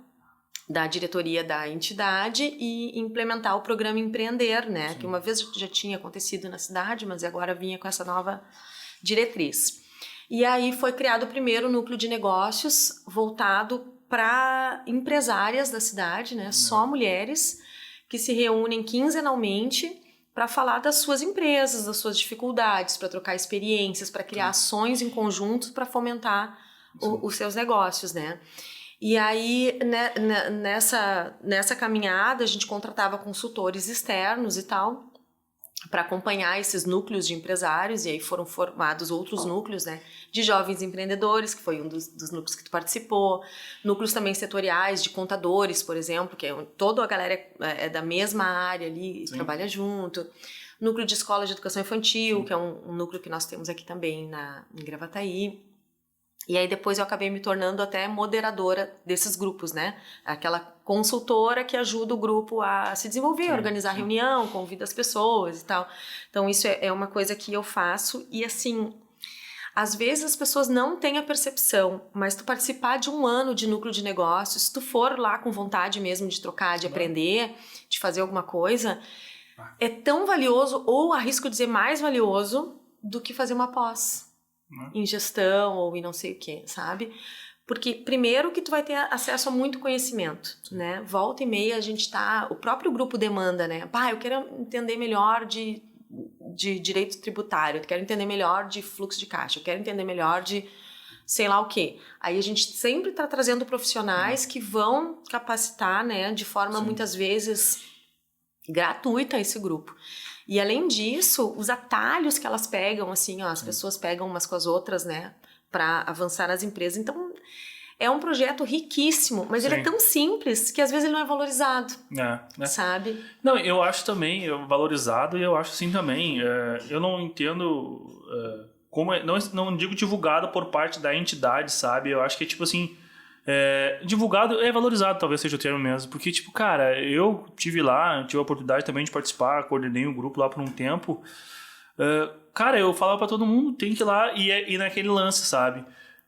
da diretoria da entidade e implementar o programa Empreender, né? Que uma vez já tinha acontecido na cidade, mas agora vinha com essa nova diretriz. E aí foi criado o primeiro núcleo de negócios voltado para empresárias da cidade, né? Só mulheres que se reúnem quinzenalmente para falar das suas empresas, das suas dificuldades, para trocar experiências, para criar ações em conjunto para fomentar os seus negócios, né? E aí, né, nessa caminhada, a gente contratava consultores externos e tal, para acompanhar esses núcleos de empresários, e aí foram formados outros núcleos, né, de jovens empreendedores, que foi um dos núcleos que tu participou, núcleos também setoriais de contadores, por exemplo, que toda a galera é da mesma área ali, trabalha junto, núcleo de escola de educação infantil, que é um núcleo que nós temos aqui também em Gravataí. E aí depois eu acabei me tornando até moderadora desses grupos, né? Aquela consultora que ajuda o grupo a se desenvolver, organizar reunião, convida as pessoas e tal. Então isso é uma coisa que eu faço e assim, às vezes as pessoas não têm a percepção, mas tu participar de um ano de núcleo de negócios, se tu for lá com vontade mesmo de trocar, de aprender, de fazer alguma coisa, é tão valioso, ou arrisco dizer mais valioso, do que fazer uma pós. Em gestão ou em não sei o que, sabe? Porque primeiro que tu vai ter acesso a muito conhecimento, né? Volta e meia a gente o próprio grupo demanda, né? Eu quero entender melhor de direito tributário, eu quero entender melhor de fluxo de caixa, eu quero entender melhor de sei lá o quê. Aí a gente sempre tá trazendo profissionais que vão capacitar, né? De forma muitas vezes gratuita esse grupo. E além disso, os atalhos que elas pegam, assim, as pessoas pegam umas com as outras, né, para avançar nas empresas. Então, é um projeto riquíssimo, mas ele é tão simples que às vezes ele não é valorizado, sabe? Não, eu acho também valorizado e eu acho assim também. Eu não entendo como não digo divulgado por parte da entidade, sabe? Eu acho que é tipo assim, divulgado, valorizado, talvez seja o termo mesmo. Porque, tipo, cara, eu tive lá, tive a oportunidade também de participar, coordenei um grupo lá por um tempo. Cara, eu falava pra todo mundo, tem que ir lá e naquele lance, sabe?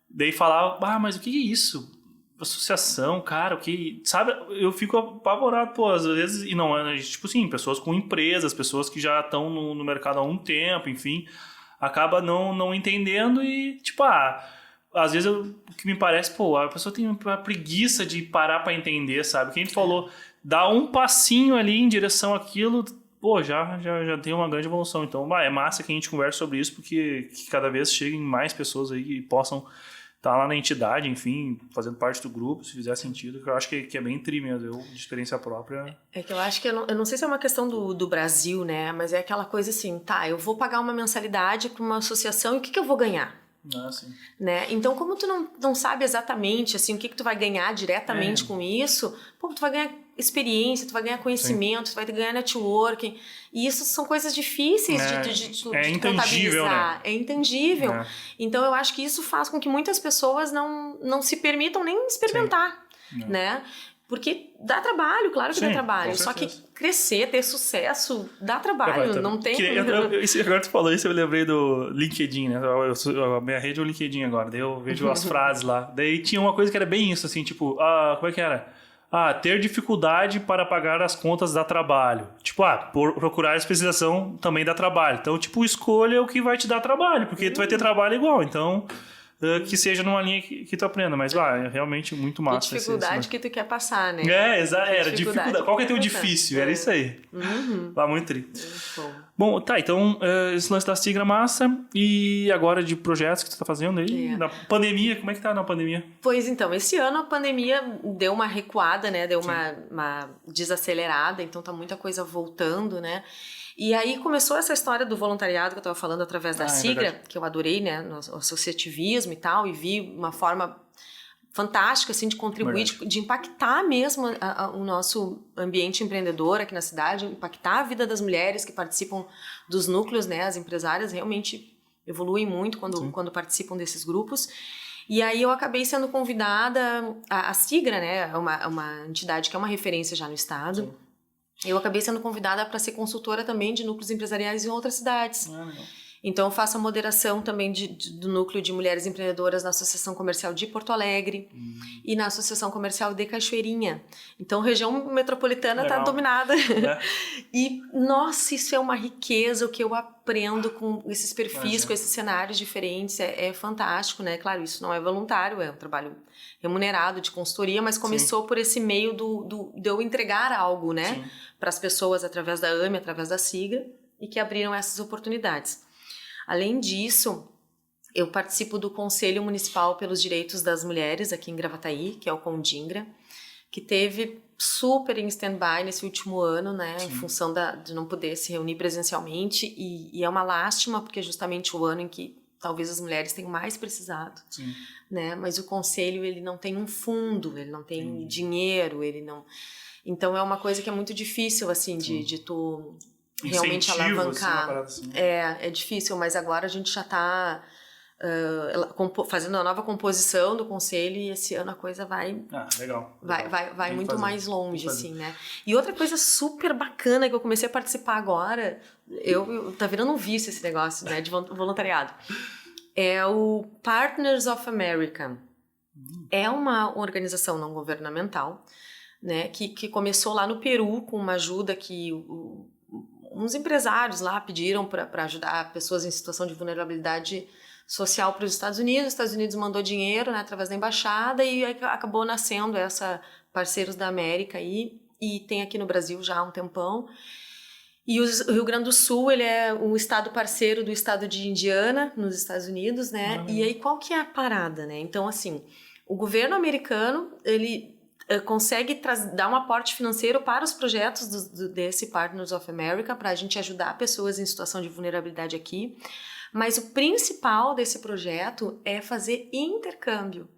Daí falava, mas o que é isso? Associação, cara, o que... Sabe, eu fico apavorado, pô, às vezes... E não, tipo assim, pessoas com empresas, pessoas que já estão no mercado há um tempo, enfim, acaba não entendendo e, tipo, às vezes o que me parece, pô, a pessoa tem uma preguiça de parar pra entender, sabe? Quem falou, dá um passinho ali em direção àquilo, pô, já tem uma grande evolução. Então, é massa que a gente converse sobre isso, porque que cada vez cheguem mais pessoas aí e possam estar lá na entidade, enfim, fazendo parte do grupo, se fizer sentido, que eu acho que é bem tri mesmo, eu, de experiência própria. É que eu acho que, eu não sei se é uma questão do Brasil, né, mas é aquela coisa assim, tá, eu vou pagar uma mensalidade para uma associação e o que eu vou ganhar? Sim. Né? Então, como tu não sabe exatamente assim, o que tu vai ganhar diretamente com isso, pô, tu vai ganhar experiência, tu vai ganhar conhecimento, tu vai ganhar networking. E isso são coisas difíceis de contabilizar. Né? É intangível. Então, eu acho que isso faz com que muitas pessoas não se permitam nem experimentar, né? Porque dá trabalho, claro que dá trabalho. Só que crescer, ter sucesso, dá trabalho. Não tem... Agora tu falou isso, eu me lembrei do LinkedIn, né? A minha rede é o LinkedIn agora. Daí eu vejo as frases lá. Daí tinha uma coisa que era bem isso, assim, tipo... como é que era? Ter dificuldade para pagar as contas dá trabalho. Tipo, procurar especialização também dá trabalho. Então, tipo, escolha o que vai te dar trabalho, porque tu vai ter trabalho igual. Então... que seja numa linha que tu aprenda, mas é realmente muito massa. Que dificuldade que tu quer passar, né? Era dificuldade. Qual que é teu difícil? Era isso aí. Muito tri. Bom, tá, então esse lance da Sigra massa, e agora de projetos que tu tá fazendo aí? Na pandemia, como é que tá na pandemia? Pois então, esse ano a pandemia deu uma recuada, né? Deu uma desacelerada, então tá muita coisa voltando, né? E aí começou essa história do voluntariado que eu estava falando através da Sigra, que eu adorei, né, no associativismo e tal, e vi uma forma fantástica, assim, de contribuir, de impactar mesmo o nosso ambiente empreendedor aqui na cidade, impactar a vida das mulheres que participam dos núcleos, né, as empresárias realmente evoluem muito quando participam desses grupos. E aí eu acabei sendo convidada, a Sigra, né, é uma entidade que é uma referência já no estado. Sim. Eu acabei sendo convidada para ser consultora também de núcleos empresariais em outras cidades. Legal. Então, eu faço a moderação também do núcleo de mulheres empreendedoras na Associação Comercial de Porto Alegre e na Associação Comercial de Cachoeirinha. Então, a região metropolitana está dominada. E, nossa, isso é uma riqueza, o que eu aprendo com esses perfis, com esses cenários diferentes. É fantástico, né? Claro, isso não é voluntário, é um trabalho remunerado de consultoria, mas começou por esse meio de eu entregar algo, né? Para as pessoas através da AME, através da Sigra, e que abriram essas oportunidades. Além disso, eu participo do Conselho Municipal pelos Direitos das Mulheres aqui em Gravataí, que é o Condingra, que teve super em stand-by nesse último ano, né? Em função de não poder se reunir presencialmente, e é uma lástima, porque é justamente o ano em que talvez as mulheres tenham mais precisado, né? Mas o Conselho, ele não tem um fundo, ele não tem dinheiro, ele não... Então, é uma coisa que é muito difícil, assim, de tu realmente alavancar. Assim. É difícil, mas agora a gente já está fazendo a nova composição do conselho, e esse ano a coisa vai... legal. Vai muito mais longe, assim, né? E outra coisa super bacana que eu comecei a participar agora, tá virando um vício esse negócio, né, de voluntariado, é o Partners of America. É uma organização não governamental, né, que começou lá no Peru com uma ajuda que uns empresários lá pediram para ajudar pessoas em situação de vulnerabilidade social para os Estados Unidos. Os Estados Unidos mandou dinheiro, né, através da embaixada, e acabou nascendo essa Parceiros da América aí, e tem aqui no Brasil já há um tempão. E o Rio Grande do Sul, ele é um estado parceiro do estado de Indiana, nos Estados Unidos, né? E aí qual que é a parada, né? Então, assim, o governo americano, ele consegue dar um aporte financeiro para os projetos desse Partners of America, para a gente ajudar pessoas em situação de vulnerabilidade aqui. Mas o principal desse projeto é fazer intercâmbio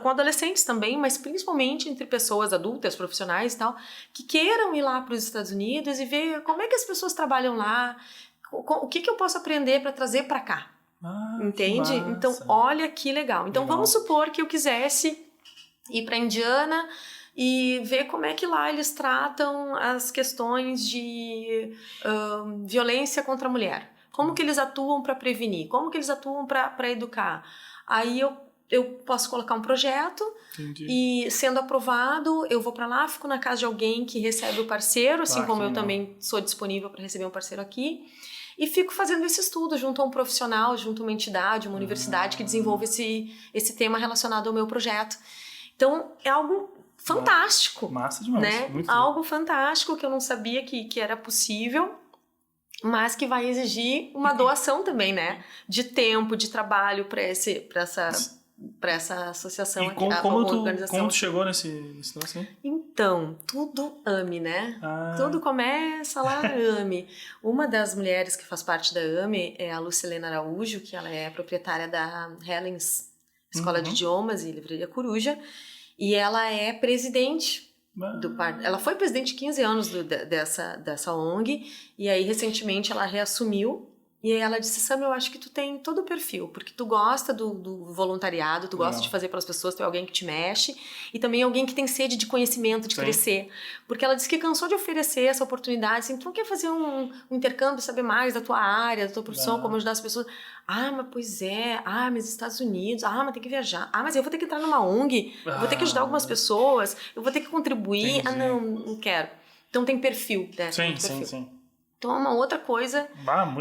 com adolescentes também, mas principalmente entre pessoas adultas, profissionais e tal, que queiram ir lá para os Estados Unidos e ver como é que as pessoas trabalham lá, o que eu posso aprender para trazer para cá. Entende? Então, olha que legal. Então, vamos supor que eu quisesse ir para Indiana e ver como é que lá eles tratam as questões de violência contra a mulher. Como que eles atuam para prevenir? Como que eles atuam para educar? Aí eu posso colocar um projeto. Entendi. E sendo aprovado, eu vou para lá, fico na casa de alguém que recebe o parceiro, assim como eu também sou disponível para receber um parceiro aqui. E fico fazendo esse estudo junto a um profissional, junto a uma entidade, uma universidade que desenvolve esse tema relacionado ao meu projeto. Então, é algo fantástico. Massa demais. Né? Muito algo fantástico que eu não sabia que era possível, mas que vai exigir uma doação também, né? De tempo, de trabalho para essa associação aqui, organização. Como tu chegou nesse negócio aí? Então, tudo AME, né? Tudo começa lá na AME. Uma das mulheres que faz parte da AME é a Lucilena Araújo, que ela é proprietária da Helens Escola de Idiomas e Livraria Coruja, e ela é presidente ela foi presidente 15 anos dessa ONG, e aí recentemente ela reassumiu. E aí ela disse, Sam, eu acho que tu tem todo o perfil, porque tu gosta do voluntariado, tu gosta de fazer pelas pessoas, tu é alguém que te mexe, e também alguém que tem sede de conhecimento, de crescer. Porque ela disse que cansou de oferecer essa oportunidade, assim, tu não quer fazer um intercâmbio, saber mais da tua área, da tua profissão, como ajudar as pessoas. Mas pois é, mas Estados Unidos, mas tem que viajar, mas eu vou ter que entrar numa ONG, eu vou ter que ajudar algumas pessoas, eu vou ter que contribuir, Entendi. Não quero. Então tem perfil, né? Sim. Então é uma outra coisa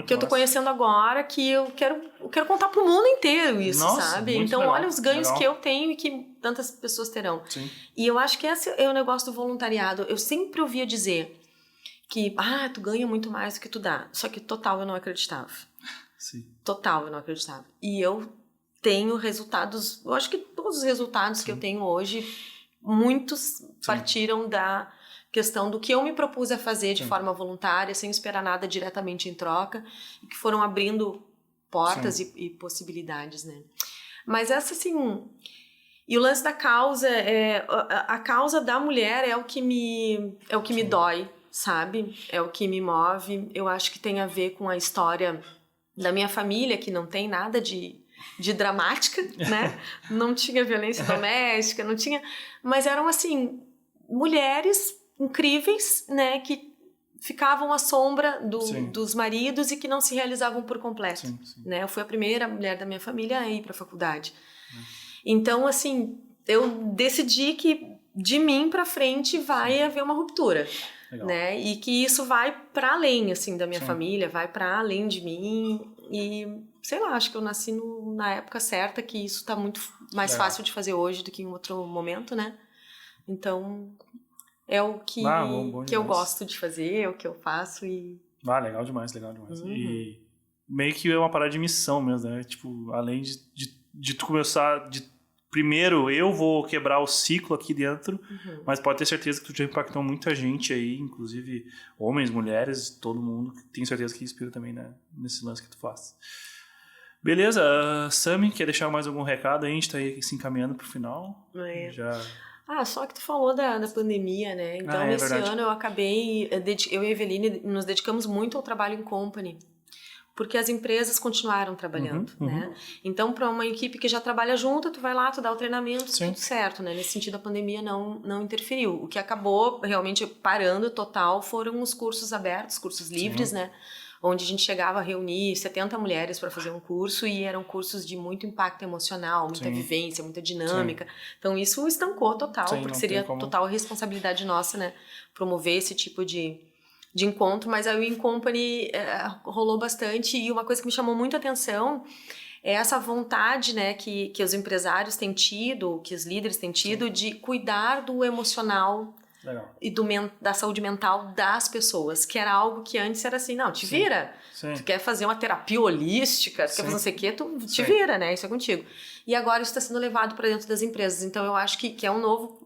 que eu tô massa. conhecendo agora, que eu quero contar pro mundo inteiro isso, sabe? Então legal, olha os ganhos que eu tenho e que tantas pessoas terão. Sim. E eu acho que esse é o negócio do voluntariado. Eu sempre ouvia dizer que, tu ganha muito mais do que tu dá. Só que total eu não acreditava. Sim. Total eu não acreditava. E eu tenho resultados, eu acho que todos os resultados que eu tenho hoje, muitos partiram da questão do que eu me propus a fazer de forma voluntária, sem esperar nada diretamente em troca, e que foram abrindo portas e possibilidades, né? Mas essa, assim... E o lance da causa, a causa da mulher é o que me dói, sabe? É o que me move. Eu acho que tem a ver com a história da minha família, que não tem nada de dramática, né? Não tinha violência doméstica, não tinha... Mas eram, assim, mulheres incríveis, né, que ficavam à sombra dos maridos e que não se realizavam por completo, né? Eu fui a primeira mulher da minha família a ir para a faculdade. Então, assim, eu decidi que de mim para frente vai haver uma ruptura, né? E que isso vai para além, assim, da minha família, vai para além de mim e, sei lá, acho que eu nasci na época certa, que isso tá muito mais fácil de fazer hoje do que em outro momento, né? Então... É o que eu gosto de fazer, é o que eu faço e... legal demais. E meio que é uma parada de missão mesmo, né? Tipo, além de tu começar... Primeiro, eu vou quebrar o ciclo aqui dentro, mas pode ter certeza que tu já impactou muita gente aí, inclusive homens, mulheres, todo mundo. Tenho certeza que inspira também, né, nesse lance que tu faz. Beleza, Sami, quer deixar mais algum recado aí? A gente tá aí se encaminhando pro final. Só que tu falou da pandemia, né? Então, esse ano eu acabei... Eu e a Eveline nos dedicamos muito ao trabalho em company, porque as empresas continuaram trabalhando, né? Então, para uma equipe que já trabalha junto, tu vai lá, tu dá o treinamento, tudo certo, né? Nesse sentido, a pandemia não interferiu. O que acabou realmente parando total foram os cursos abertos, cursos livres, né? Onde a gente chegava a reunir 70 mulheres para fazer um curso, e eram cursos de muito impacto emocional, muita vivência, muita dinâmica. Então isso estancou total, porque seria total responsabilidade nossa, né, promover esse tipo de encontro. Mas aí o In Company rolou bastante, e uma coisa que me chamou muito a atenção é essa vontade, né, que os empresários têm tido, que os líderes têm tido, de cuidar do emocional e da saúde mental das pessoas, que era algo que antes era assim, não, te vira, tu quer fazer uma terapia holística, tu quer fazer não sei o quê, tu te vira, né, isso é contigo. E agora isso está sendo levado para dentro das empresas, então eu acho que é um novo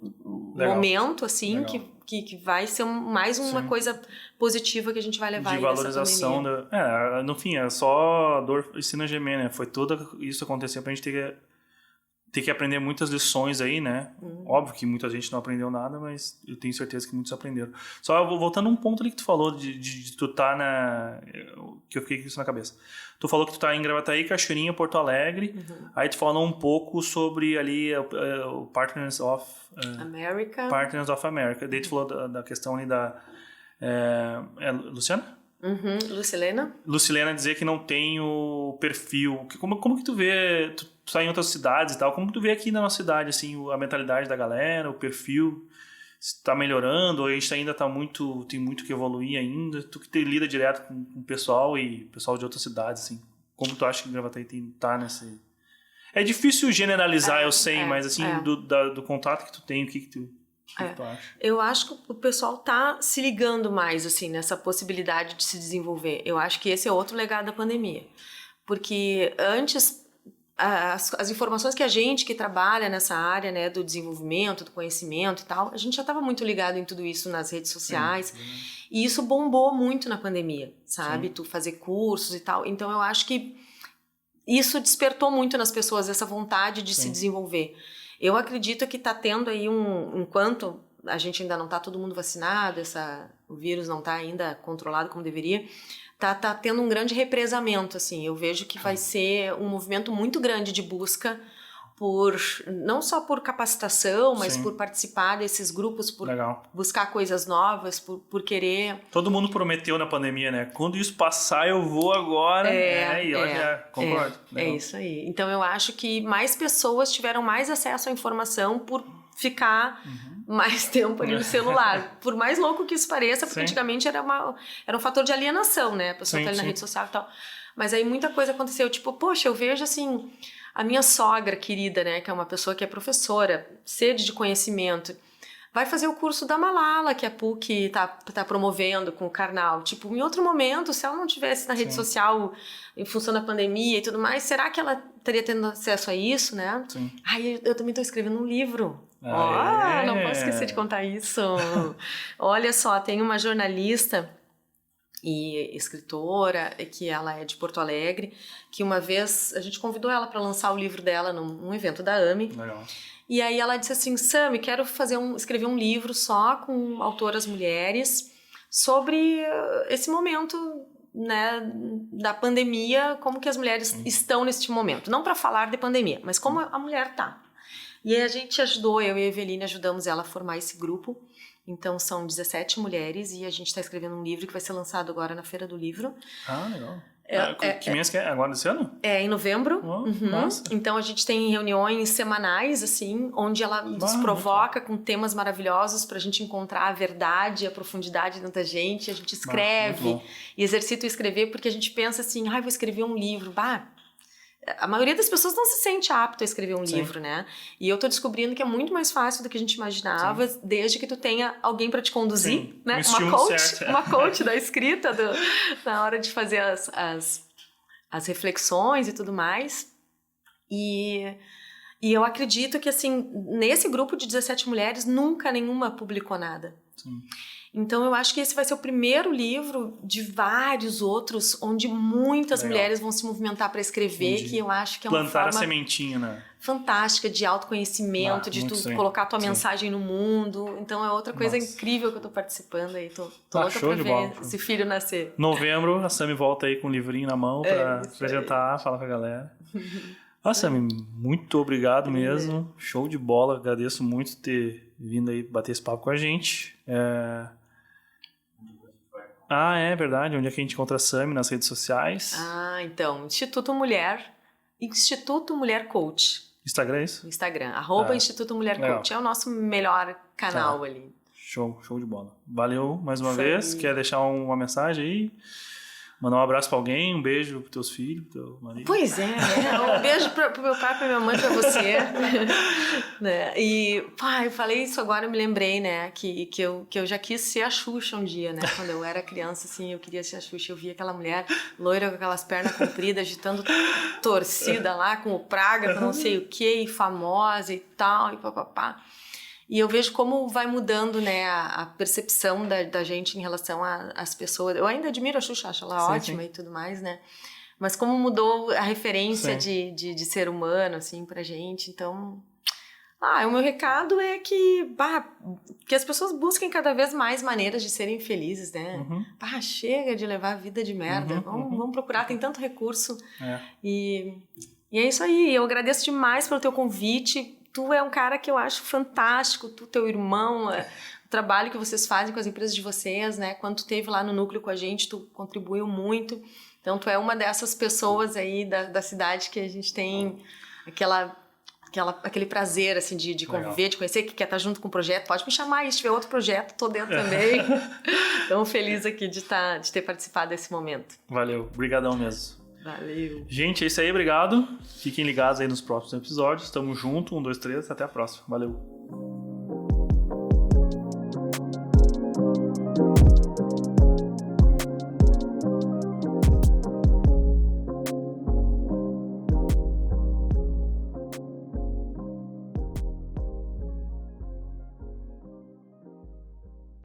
momento, assim, que vai ser mais uma coisa positiva que a gente vai levar de aí valorização no fim, é só a dor ensina a gemer, né, foi tudo isso acontecer pra gente ter que aprender muitas lições aí, né? Óbvio que muita gente não aprendeu nada, mas eu tenho certeza que muitos aprenderam. Só voltando um ponto ali que tu falou de tu tá que eu fiquei com isso na cabeça. Tu falou que tu tá em Gravataí, Cachoeirinha, Porto Alegre. Aí tu falou um pouco sobre ali o Partners of America. Daí tu falou da questão ali da... Luciana? Lucilena dizer que não tem o perfil. Como que tu vê... Tu tá em outras cidades e tal. Como que tu vê aqui na nossa cidade, assim, a mentalidade da galera, o perfil... Se tá melhorando ou a gente ainda tem muito que evoluir ainda? Tu que lida direto com o pessoal e pessoal de outras cidades, assim. Como tu acha que Gravataí tá nesse... É difícil generalizar, eu sei, mas assim, do contato que tu tem, o que tu acha? Eu acho que o pessoal tá se ligando mais, assim, nessa possibilidade de se desenvolver. Eu acho que esse é outro legado da pandemia. Porque antes... As informações que a gente que trabalha nessa área, né, do desenvolvimento, do conhecimento e tal, a gente já estava muito ligado em tudo isso nas redes sociais, e isso bombou muito na pandemia, sabe? Tu fazer cursos e tal. Então eu acho que isso despertou muito nas pessoas essa vontade de se desenvolver. Eu acredito que está tendo aí enquanto a gente ainda não está todo mundo vacinado, o vírus não está ainda controlado como deveria, tá tendo um grande represamento, assim. Eu vejo que vai ser um movimento muito grande de busca não só por capacitação, mas por participar desses grupos, por buscar coisas novas, por querer... Todo mundo prometeu na pandemia, né? Quando isso passar, eu vou agora. Eu já concordo. É isso aí. Então, eu acho que mais pessoas tiveram mais acesso à informação por ficar mais tempo ali no celular. Por mais louco que isso pareça, porque antigamente era um fator de alienação, né? A pessoa tá ali na rede social e tal. Mas aí muita coisa aconteceu. Tipo, poxa, eu vejo assim... A minha sogra querida, né? Que é uma pessoa que é professora, sede de conhecimento... Vai fazer o curso da Malala, que a PUC tá promovendo com o Karnal. Tipo, em outro momento, se ela não tivesse na rede social em função da pandemia e tudo mais, será que ela estaria tendo acesso a isso, né? Sim. Ai, eu também estou escrevendo um livro. Não posso esquecer de contar isso. Olha só, tem uma jornalista e escritora, que ela é de Porto Alegre, que uma vez a gente convidou ela para lançar o livro dela num evento da AME. Legal. E aí ela disse assim, Sami, quero escrever um livro só com autoras mulheres sobre esse momento, né, da pandemia, como que as mulheres estão neste momento. Não para falar de pandemia, mas como a mulher tá. E aí a gente ajudou, eu e a Eveline ajudamos ela a formar esse grupo. Então são 17 mulheres e a gente está escrevendo um livro que vai ser lançado agora na Feira do Livro. Legal. Que mês que é? Agora desse ano? É, em novembro. Nossa. Então a gente tem reuniões semanais, assim, onde ela nos provoca com temas maravilhosos pra gente encontrar a verdade, a profundidade dentro da gente. A gente escreve e exercita o escrever porque a gente pensa assim, vou escrever um livro. A maioria das pessoas não se sente apto a escrever um livro, né? E eu tô descobrindo que é muito mais fácil do que a gente imaginava, desde que tu tenha alguém para te conduzir, né? Uma coach da escrita, na hora de fazer as reflexões e tudo mais. E eu acredito que, assim, nesse grupo de 17 mulheres, nunca nenhuma publicou nada. Sim. Então, eu acho que esse vai ser o primeiro livro de vários outros, onde muitas mulheres vão se movimentar para escrever, que eu acho que é uma forma... Plantar a sementinha, né? Fantástica, de autoconhecimento, de tu colocar a tua mensagem no mundo. Então, é outra coisa incrível que eu tô participando aí. Tô louca pra ver esse filho nascer. Novembro, a Sami volta aí com um livrinho na mão para apresentar, falar com a galera. Sami, muito obrigado mesmo. Show de bola. Agradeço muito ter vindo aí bater esse papo com a gente. É verdade. Onde é que a gente encontra a Sami nas redes sociais? Então, Instituto Mulher Coach. Instagram é isso? Instagram, @Instituto Mulher Coach. É o nosso melhor canal ali. Show de bola. Valeu mais uma vez. Quer deixar uma mensagem aí? Mandar um abraço pra alguém, um beijo pros teus filhos, pro teu marido. Pois é, né? Um beijo pro meu pai, pra minha mãe, pra você. Né? E, eu falei isso agora, eu me lembrei, né? Que eu já quis ser a Xuxa um dia, né? Quando eu era criança, assim, eu queria ser a Xuxa. Eu via aquela mulher loira com aquelas pernas compridas, agitando torcida lá, com o Praga, com não sei o quê, e famosa e tal, e papapá. E eu vejo como vai mudando, né, a percepção da gente em relação às pessoas. Eu ainda admiro a Xuxa, acho ela ótima e tudo mais, né? Mas como mudou a referência de ser humano, assim, pra gente, então... o meu recado é que as pessoas busquem cada vez mais maneiras de serem felizes, né? Chega de levar a vida de merda, vamos procurar, tem tanto recurso. E é isso aí, eu agradeço demais pelo teu convite. Tu é um cara que eu acho fantástico, teu irmão, o trabalho que vocês fazem com as empresas de vocês, né? Quando tu esteve lá no núcleo com a gente, tu contribuiu muito. Então, tu é uma dessas pessoas aí da cidade que a gente tem aquele prazer, assim, de conviver, de conhecer, que quer estar junto com o projeto. Pode me chamar aí, se tiver outro projeto, tô dentro também. Então, feliz aqui de ter participado desse momento. Valeu, brigadão mesmo. Valeu. Gente, é isso aí, obrigado. Fiquem ligados aí nos próximos episódios. Tamo junto, 1, 2, 3, até a próxima. Valeu.